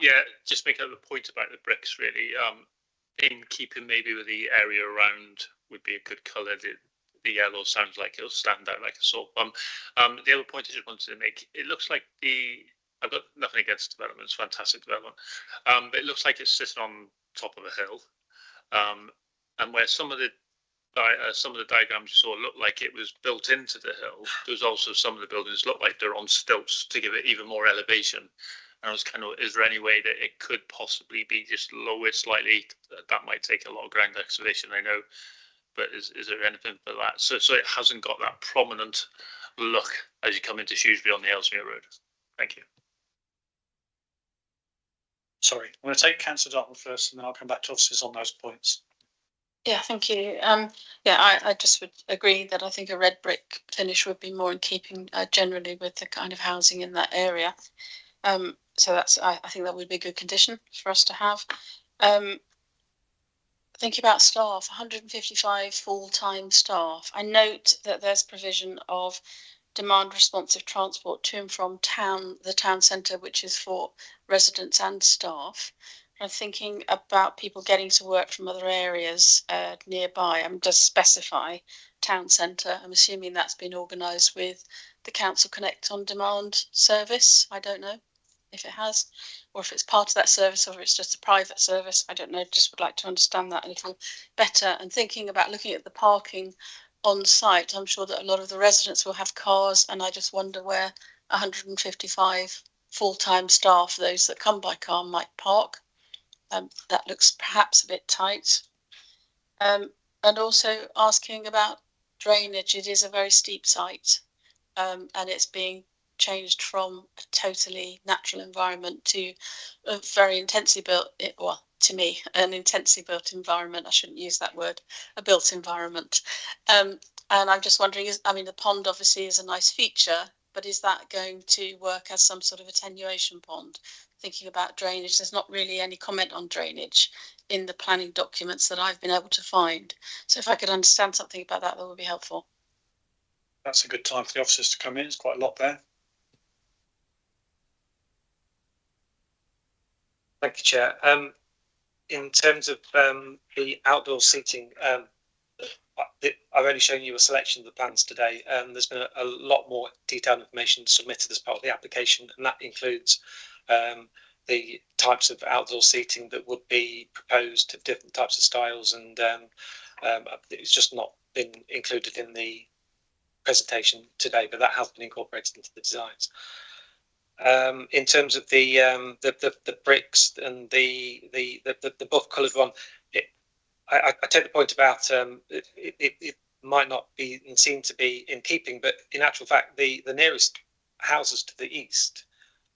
Yeah, just make a point about the bricks, really. In keeping maybe with the area around would be a good colour. The yellow sounds like it'll stand out like a sore bum. The other point I just wanted to make, it looks like I've got nothing against development, it's fantastic development, but it looks like it's sitting on top of a hill, and where some of the diagrams you saw looked like it was built into the hill. There's also some of the buildings look like they're on stilts to give it even more elevation. And I was kind of, is there any way that it could possibly be just lowered slightly? That might take a lot of ground excavation, I know, but is there anything for that? So it hasn't got that prominent look as you come into Shrewsbury on the Ellesmere Road. Thank you. Sorry, I'm going to take Councillor Dartmouth first, and then I'll come back to officers on those points. Yeah, thank you. Yeah, I just would agree that I think a red brick finish would be more in keeping generally with the kind of housing in that area. So that's, I think that would be a good condition for us to have. Thinking about staff, 155 full-time staff. I note that there's provision of demand responsive transport to and from the town centre, which is for residents and staff. I'm thinking about people getting to work from other areas nearby. Does specify town centre. I'm assuming that's been organised with the Council Connect on Demand service. I don't know if it has, or if it's part of that service, or if it's just a private service. I don't know. Just would like to understand that a little better. And thinking about looking at the parking on site, I'm sure that a lot of the residents will have cars, and I just wonder where 155 full-time staff, those that come by car, might park. That looks perhaps a bit tight. And also asking about drainage. It is a very steep site, and it's being changed from a totally natural environment to a very intensely built, well, to me, an intensely built environment. I shouldn't use that word, a built environment. And I'm just wondering, the pond obviously is a nice feature, but is that going to work as some sort of attenuation pond? Thinking about drainage, there's not really any comment on drainage in the planning documents that I've been able to find. So if I could understand something about that, that would be helpful. That's a good time for the officers to come in. There's quite a lot there. Thank you, Chair. In terms of the outdoor seating, I've only shown you a selection of the plans today. There's been a lot more detailed information submitted as part of the application, and that includes the types of outdoor seating that would be proposed of different types of styles, and it's just not been included in the presentation today, but that has been incorporated into the designs. In terms of the bricks and the buff coloured one, I take the point about it might not be seen to be in keeping, but in actual fact, the nearest houses to the east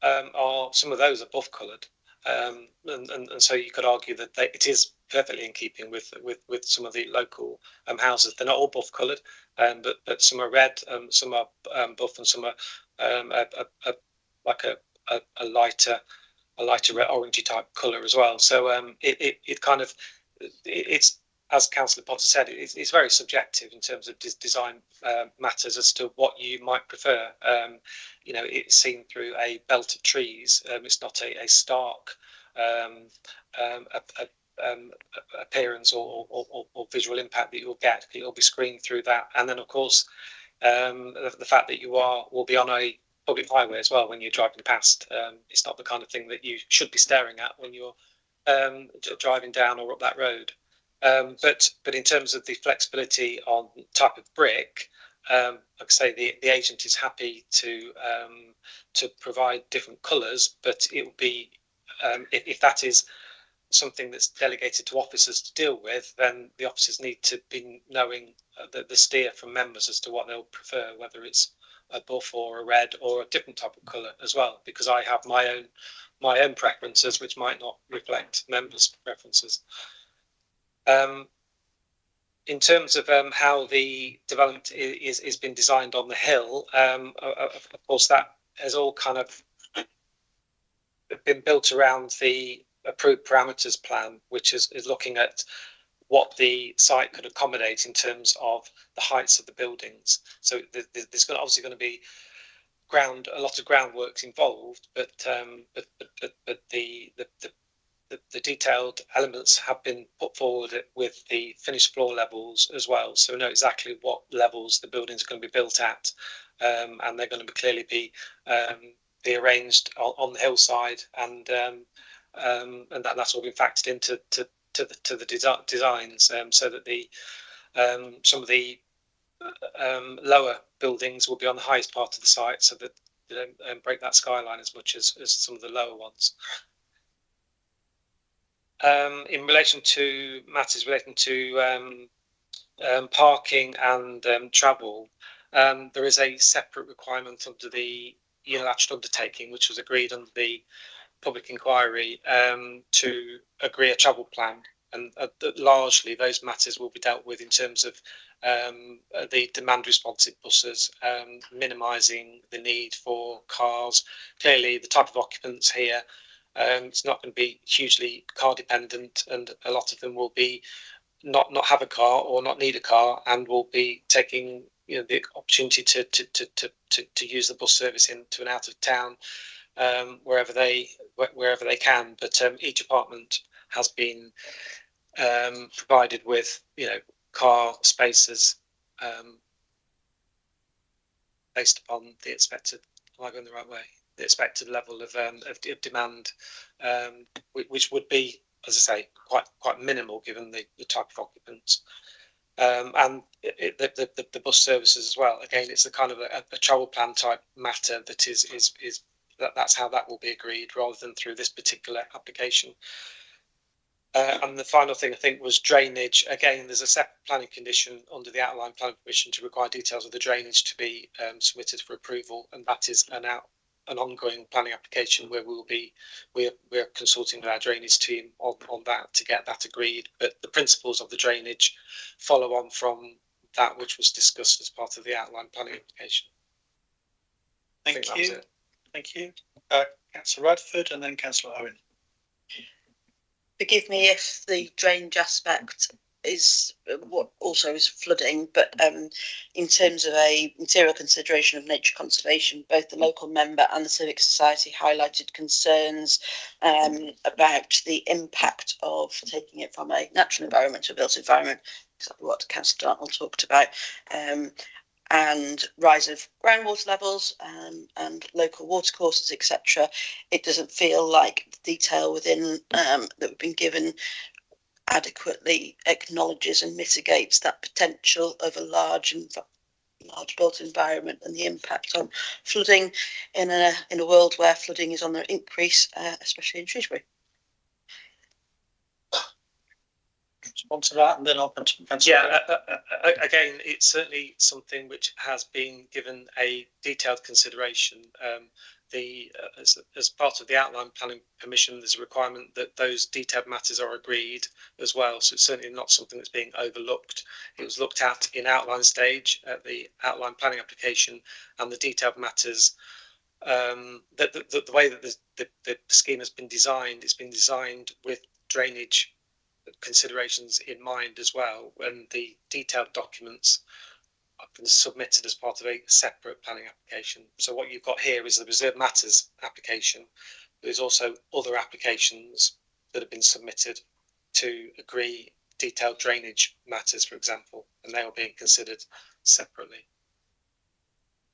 are, some of those are buff coloured, and so you could argue that it is perfectly in keeping with some of the local houses. They're not all buff coloured, but some are red, some are buff, and some are like a lighter red, orangey type colour as well. So it kind of, it's, as Councillor Potter said, it's very subjective in terms of design matters as to what you might prefer. It's seen through a belt of trees. It's not a stark appearance or visual impact that you'll get. It'll be screened through that, and then of course the fact that will be on a public highway as well when you're driving past. It's not the kind of thing that you should be staring at when you're driving down or up that road. But in terms of the flexibility on type of brick, like I say, the agent is happy to provide different colours, but it will be if that is something that's delegated to officers to deal with, then the officers need to be knowing the steer from members as to what they'll prefer, whether it's a buff or a red or a different type of colour as well, because I have my own preferences which might not reflect members' preferences. In terms of how the development is been designed on the hill, of course that has all kind of been built around the approved parameters plan, which is looking at what the site could accommodate in terms of the heights of the buildings. So there's obviously going to be a lot of groundworks involved, but the detailed elements have been put forward with the finished floor levels as well, so we know exactly what levels the buildings are going to be built at, and they're going to clearly be arranged on the hillside, and and that's all been factored into the designs, so that the some of the lower buildings will be on the highest part of the site, so that they don't break that skyline as much as some of the lower ones. In relation to matters relating to parking and travel, there is a separate requirement under the unilateral undertaking, which was agreed under the public inquiry, to agree a travel plan, and largely those matters will be dealt with in terms of the demand responsive buses, minimising the need for cars. Clearly the type of occupants here, it's not going to be hugely car dependent, and a lot of them will be not have a car or not need a car, and will be taking the opportunity to use the bus service into and out of town wherever they can. But each apartment has been provided with car spaces based upon the expected, am I going the right way? The expected level of demand, which would be, as I say, quite minimal given the type of occupants, and the bus services as well. Again, it's a kind of a travel plan type matter that is that's how that will be agreed, rather than through this particular application. And the final thing I think was drainage. Again, there's a separate planning condition under the outline planning permission to require details of the drainage to be submitted for approval, and that is an ongoing planning application where we're consulting with our drainage team on that to get that agreed. But the principles of the drainage follow on from that which was discussed as part of the outline planning application. Thank you. Thank you. Councillor Radford and then Councillor Owen. Forgive me if the drainage aspect is what also is flooding, but in terms of a material consideration of nature conservation, both the local member and the civic society highlighted concerns about the impact of taking it from a natural environment to a built environment, exactly what Councillor Dartnell talked about, and rise of groundwater levels and local watercourses, etc. It doesn't feel like the detail within that we've been given adequately acknowledges and mitigates that potential of a large built environment and the impact on flooding in a world where flooding is on the increase, especially in Shrewsbury. Respond to that, and then I'll come to again, it's certainly something which has been given a detailed consideration. As part of the outline planning permission, there's a requirement that those detailed matters are agreed as well. So it's certainly not something that's being overlooked. It was looked at in outline stage at the outline planning application, and the detailed matters. The way that the scheme has been designed, it's been designed with drainage considerations in mind as well, and the detailed documents have been submitted as part of a separate planning application. So what you've got here is the reserved matters application. There's also other applications that have been submitted to agree detailed drainage matters, for example, and they are being considered separately.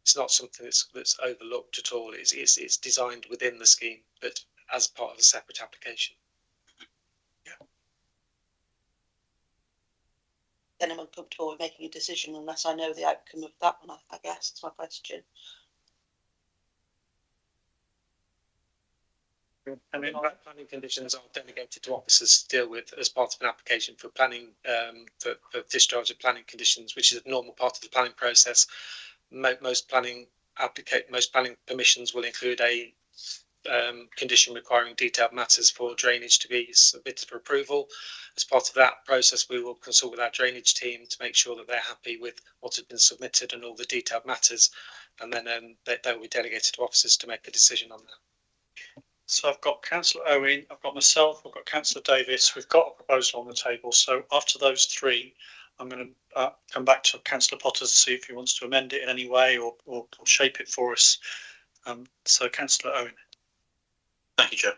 It's not something that's overlooked at all. It's designed within the scheme, but as part of a separate application. Then I'm uncomfortable with making a decision unless I know the outcome of that one, I guess. That's my question. I mean, planning conditions are delegated to officers to deal with as part of an application for planning, for discharge of planning conditions, which is a normal part of the planning process. Most planning permissions will include a condition requiring detailed matters for drainage to be submitted for approval. As part of that process, we will consult with our drainage team to make sure that they're happy with what has been submitted and all the detailed matters, and then they will be delegated to officers to make a decision on that. So I've got Councillor Owen, I've got myself, I've got Councillor Davis. We've got a proposal on the table. So after those three, I'm going to come back to Councillor Potter to see if he wants to amend it in any way or shape it for us. So Councillor Owen. Thank you, Chair.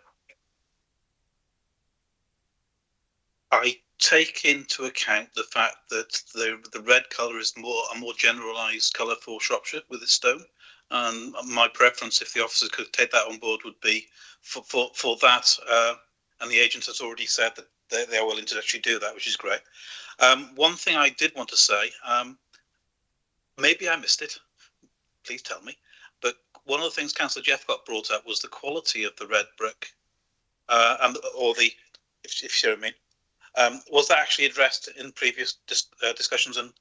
I take into account the fact that the red colour is a more generalised colour for Shropshire with its stone, and my preference, if the officers could take that on board, would be for that and the agent has already said that they are willing to actually do that, which is great. One thing I did want to say, maybe I missed it, please tell me, but one of the things Councillor Jeff got brought up was the quality of the red brick, or the, if you see what I mean. Was that actually addressed in previous discussions and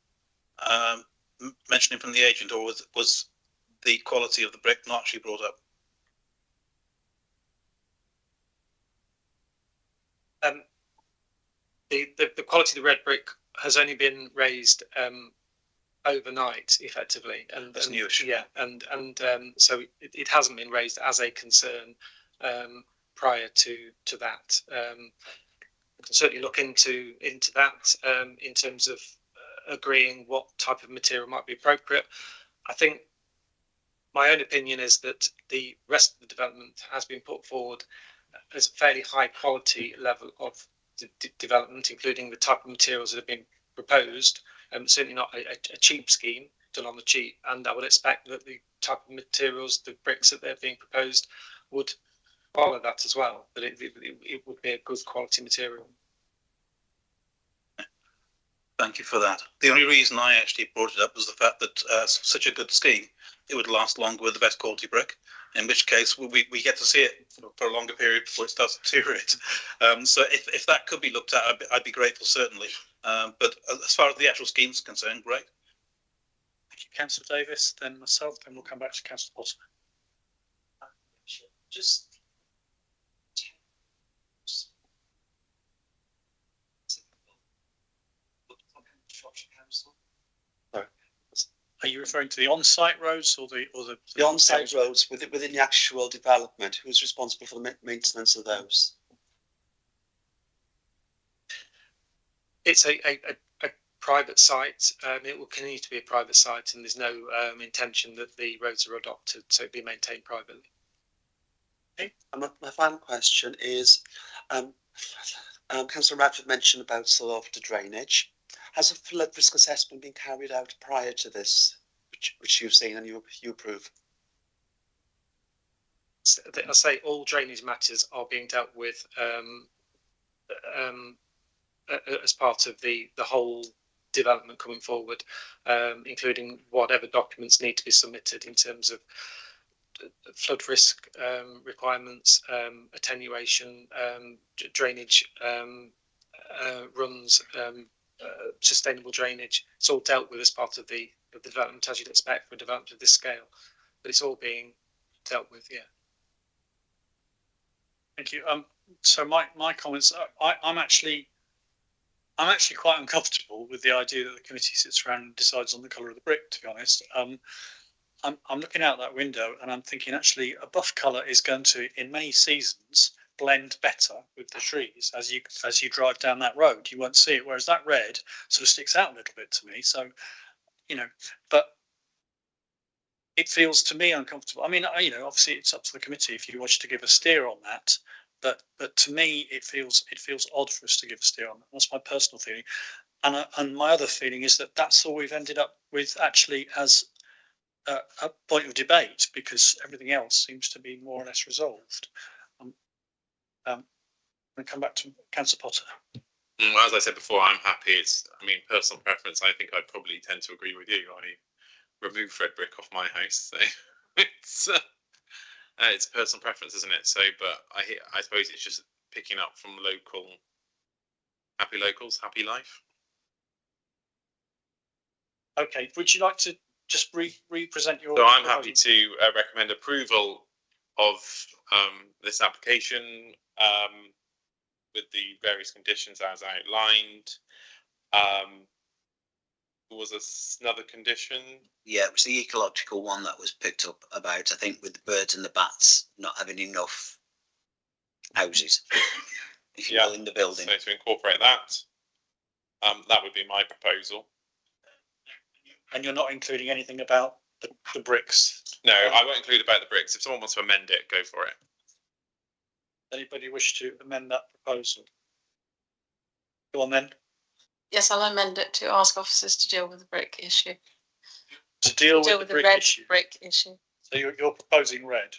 mentioning from the agent, or was the quality of the brick not actually brought up? The quality of the red brick has only been raised overnight, effectively, and that's newish. Yeah, and so it hasn't been raised as a concern prior to that. We can certainly look into that in terms of agreeing what type of material might be appropriate. I think my own opinion is that the rest of the development has been put forward as a fairly high quality level of development, including the type of materials that have been proposed. Certainly not a cheap scheme done on the cheap, and I would expect that the type of materials, the bricks that they're being proposed, would follow that as well. That it would be a good quality material. Thank you for that. The only reason I actually brought it up was the fact that such a good scheme, it would last longer with the best quality brick, in which case we get to see it for a longer period before it starts to deteriorate. So if that could be looked at, I'd be grateful, certainly. But as far as the actual scheme is concerned, great. Thank you, Councillor Davis, then myself, then we'll come back to Councillor Potter. Just Are you referring to the on-site roads or the on-site roads within the actual development? Who's responsible for the maintenance of those? It's a private site. It will continue to be a private site, and there's no intention that the roads are adopted, so it'll be maintained privately. Okay. And my final question is, Councillor Radford mentioned about sort of the drainage. Has a flood risk assessment been carried out prior to this, which you've seen and you approve? I say all drainage matters are being dealt with as part of the whole development coming forward, including whatever documents need to be submitted in terms of flood risk requirements, attenuation, drainage runs, sustainable drainage. It's all dealt with as part of the development, as you'd expect for a development of this scale. But it's all being dealt with, yeah. Thank you. So my comments. I'm actually quite uncomfortable with the idea that the committee sits around and decides on the colour of the brick. To be honest, I'm looking out that window and I'm thinking actually a buff colour is going to, in many seasons, blend better with the trees as you drive down that road. You won't see it, whereas that red sort of sticks out a little bit to me. So, but it feels to me uncomfortable. I mean, obviously it's up to the committee if you wish to give a steer on that. But to me, it feels odd for us to give a steer on that. That's my personal feeling, and my other feeling is that that's all we've ended up with actually as a point of debate, because everything else seems to be more or less resolved. I'm going to come back to Councillor Potter. Well, as I said before, I'm happy. Personal preference. I think I'd probably tend to agree with you. I removed red brick off my house, so it's personal preference, isn't it? So, but I suppose it's just picking up from happy locals, happy life. Okay, would you like to just re-present your? So I'm happy to recommend approval of this application with the various conditions as outlined. There was another condition. Yeah, it was the ecological one that was picked up about, I think, with the birds and the bats not having enough houses, if you will, in the building. So to incorporate that, that would be my proposal. And you're not including anything about the bricks? No, I won't include about the bricks. If someone wants to amend it, go for it. Anybody wish to amend that proposal? Go on then. Yes, I'll amend it to ask officers to deal with the brick issue. To deal with the red issue. brick issue. So you're proposing red.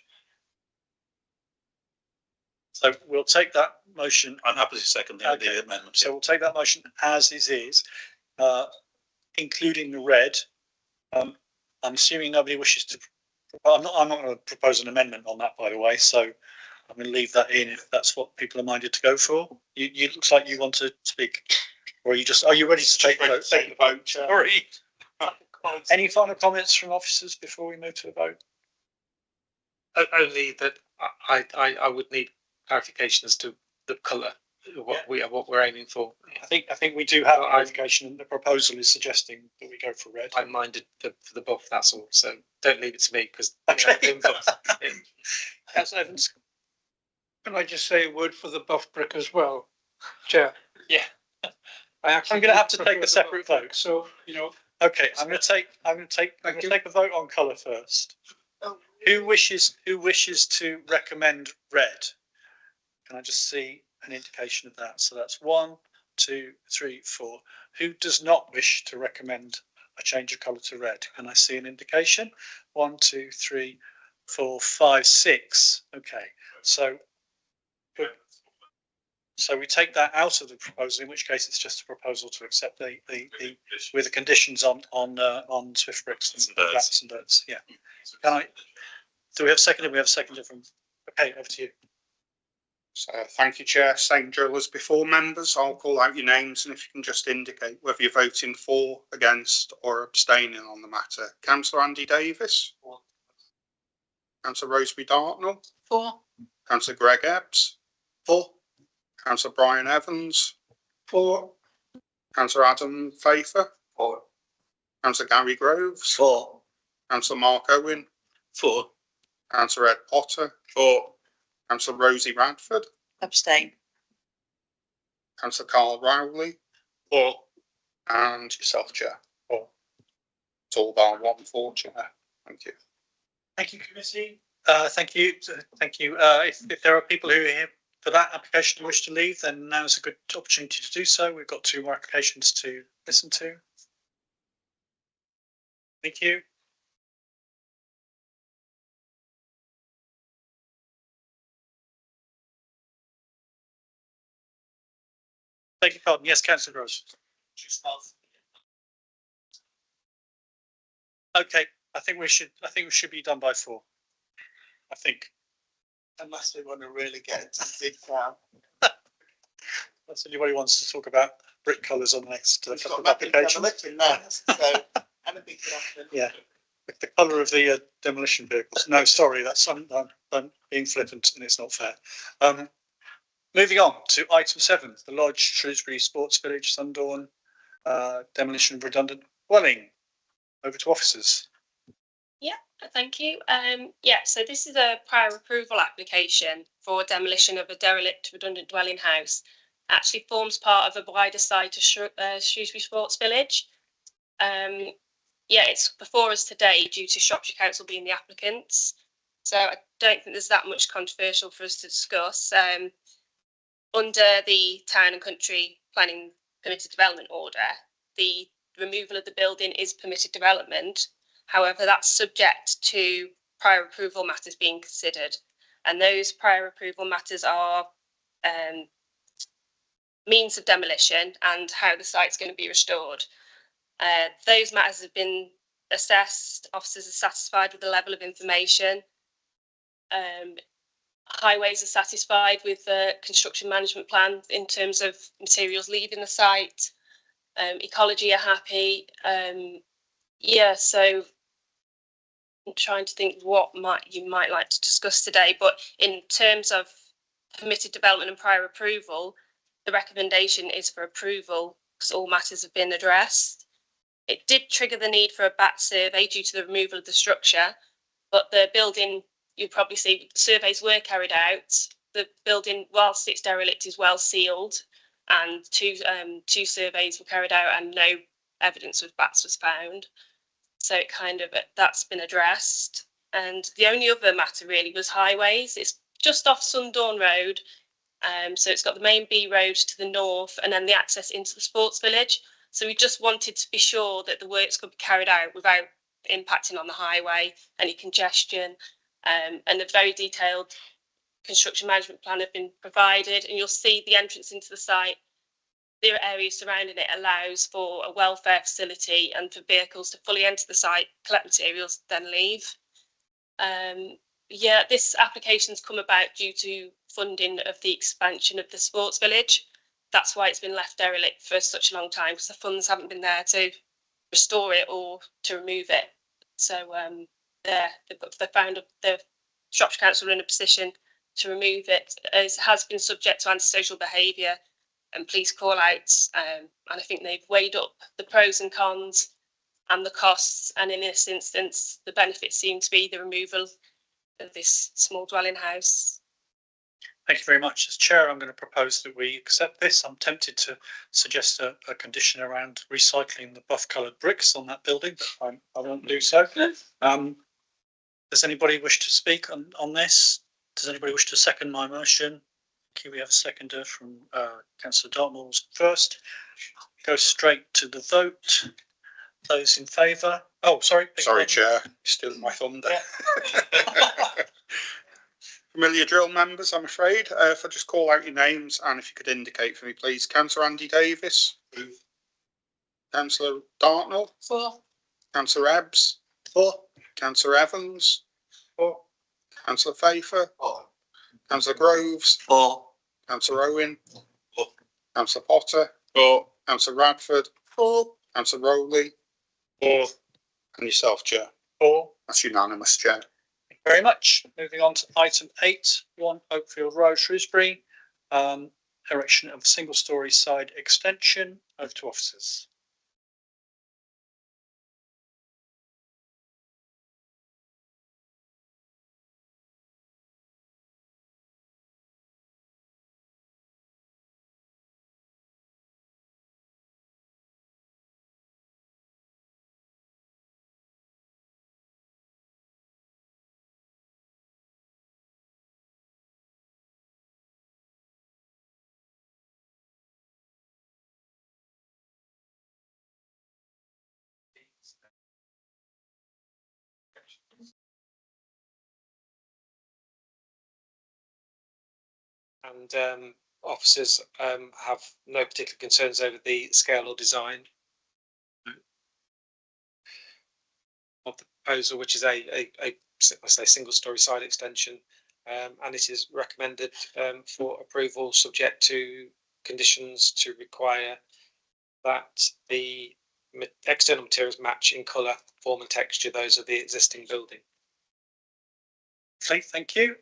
So we'll take that motion. I'm happy to second the amendment. So we'll take that motion as it is, including the red. I'm assuming nobody wishes to. I'm not going to propose an amendment on that, by the way. So I'm going to leave that in if that's what people are minded to go for. You looks like you want to speak, or are you just? Are you ready to take the vote? Take the vote. Sorry. Any final comments from officers before we move to a vote? Only that I would need clarification as to the colour of what we're aiming for. I think we do have clarification, and the proposal is suggesting that we go for red. I'm minded for the buff. That's all. So don't leave it to me because. Okay. Councillor Evans. Can I just say a word for the buff brick as well, Chair? Yeah. I'm going to have to take a separate vote. So you know. Okay, I'm going to take a vote on colour first. Who wishes to recommend red? Can I just see an indication of that? So that's 1, 2, 3, 4. Who does not wish to recommend a change of colour to red? Can I see an indication? 1, 2, 3, 4, 5, 6. Okay, so we take that out of the proposal, in which case it's just a proposal to accept the with the conditions on Swift bricks and rats and birds. Yeah. Can I? Do we have seconded? We have seconded from. Okay, over to you. So thank you, Chair. Same drill as before, members. I'll call out your names, and if you can just indicate whether you're voting for, against, or abstaining on the matter. Councillor Andy Davis. For. Councillor Rosebery Dartnell. For. Councillor Greg Ebbs. For. Councillor Brian Evans. For. Councillor Adam Pfeiffer. For. Councillor Gary Groves. For. Councillor Mark Owen. For. Councillor Ed Potter. For. Councillor Rosie Radford. Abstain. Councillor Carl Rowley. For. And yourself, Chair. For. It's all bar 1 for, Chair. Thank you. Thank you, committee. Thank you. If there are people who are here for that application who wish to leave, then now is a good opportunity to do so. We've got 2 more applications to listen to. Thank you. Thank you, pardon. Yes, Councillor Gross. Okay, I think we should be done by 4. I think. Unless we want to really get into the big crowd. That's anybody wants to talk about brick colours on the next couple of applications. Yeah, the colour of the demolition vehicles. No, sorry, that's I'm being flippant and it's not fair. Moving on to item 7, the Lodge, Shrewsbury Sports Village, Sundawn, demolition of redundant dwelling. Over to officers. Yeah, thank you. So this is a prior approval application for demolition of a derelict redundant dwelling house. It actually forms part of a wider site of Shrewsbury Sports Village. It's before us today due to Shropshire Council being the applicants. So I don't think there's that much controversial for us to discuss. Under the Town and Country Planning Permitted Development Order, the removal of the building is permitted development. However, that's subject to prior approval matters being considered. And those prior approval matters are means of demolition and how the site's going to be restored. Those matters have been assessed. Officers are satisfied with the level of information. Highways are satisfied with the construction management plan in terms of materials leaving the site. Ecology are happy. So I'm trying to think what you might like to discuss today, but in terms of permitted development and prior approval, the recommendation is for approval because all matters have been addressed. It did trigger the need for a BAT survey due to the removal of the structure, but the building, you'll probably see, surveys were carried out. The building, whilst it's derelict, is well sealed, and two surveys were carried out and no evidence of bats was found. So it that's been addressed. And the only other matter really was highways. It's just off Sundawn Road. So it's got the main B road to the north and then the access into the sports village. So we just wanted to be sure that the works could be carried out without impacting on the highway, any congestion, and a very detailed construction management plan have been provided, and you'll see the entrance into the site. The area surrounding it allows for a welfare facility and for vehicles to fully enter the site, collect materials, then leave. Yeah, this application's come about due to funding of the expansion of the sports village. That's why it's been left derelict for such a long time, because the funds haven't been there to restore it or to remove it. So they found the Shropshire Council are in a position to remove it. It has been subject to antisocial behaviour and police call-outs, and I think they've weighed up the pros and cons and the costs, and in this instance the benefits seem to be the removal of this small dwelling house. Thank you very much. As chair, I'm going to propose that we accept this. I'm tempted to suggest a condition around recycling the buff-coloured bricks on that building, but I won't do so. Does anybody wish to speak on this? Does anybody wish to second my motion? Okay, we have a seconder from Councillor Dartmoor's first. Go straight to the vote. Those in favour? Oh, sorry. Sorry, Chair. Stealing my thunder. Familiar drill members, I'm afraid. If I just call out your names and if you could indicate for me, please. Councillor Andy Davis. Councillor Dartnell. For. Councillor Ebbs. For. Councillor Evans. For. Councillor Pfeiffer. For. Councillor Groves. For. Councillor Owen. For. Councillor Potter. For. Councillor Radford. For. Councillor Rowley. For. And yourself, Chair. For. That's unanimous, Chair. Thank you very much. Moving on to item 8, 1 Oakfield Road, Shrewsbury. Erection of a single-storey side extension. Over to officers. And officers have no particular concerns over the scale or design of the proposal, which is a single-storey side extension, and it is recommended for approval subject to conditions to require that the external materials match in colour, form and texture those of the existing building. Okay, thank you.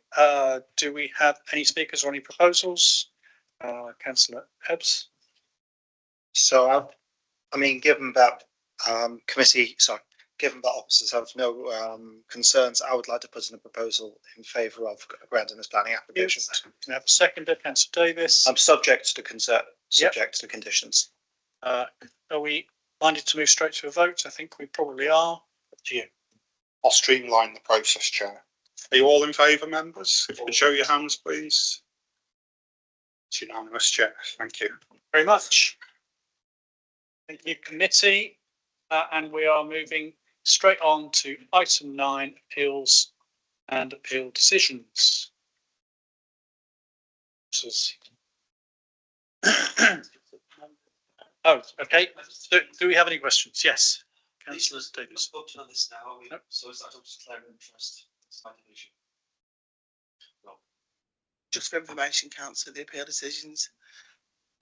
Do we have any speakers or any proposals? Councillor Ebbs. So, I mean, given that given that officers have no concerns, I would like to put in a proposal in favour of granting this planning application. Yes. Can I have a seconder, Councillor Davis? I'm subject to subject to conditions. Are we minded to move straight to a vote? I think we probably are. Up to you. I'll streamline the process, Chair. Are you all in favour, members? If you could show your hands, please. It's unanimous, Chair. Thank you. Very much. Thank you, committee. And we are moving straight on to item 9, appeals and appeal decisions. Oh, okay. Do we have any questions? Yes. Councillor Davis. On this now, are we? Nope. So is that just declaring interest? No. Just for information, Councillor, the appeal decisions.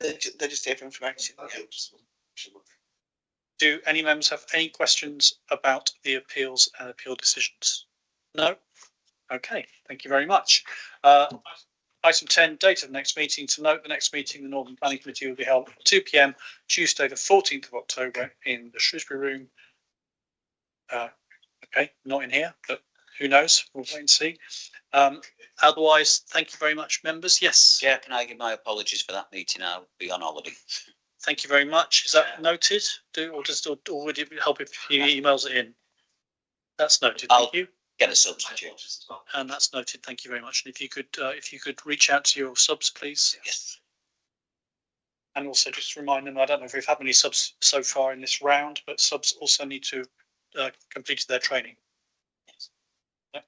They're just here for information. Okay. Yeah. Do any members have any questions about the appeals and appeal decisions? No? Okay, thank you very much. Item 10, date of the next meeting. To note, the next meeting, the Northern Planning Committee will be held at 2 p.m, Tuesday the 14th of October in the Shrewsbury room. Okay, not in here, but who knows? We'll wait and see. Otherwise, thank you very much, members. Yes. Yeah, can I give my apologies for that meeting? I'll be on holiday. Thank you very much. Is that noted? Or would it help if he emails it in? That's noted. Thank you. Get a substitute. And that's noted. Thank you very much. And if you could reach out to your subs, please. Yes. And also just remind them, I don't know if we've had many subs so far in this round, but subs also need to complete their training. Yes. Yeah.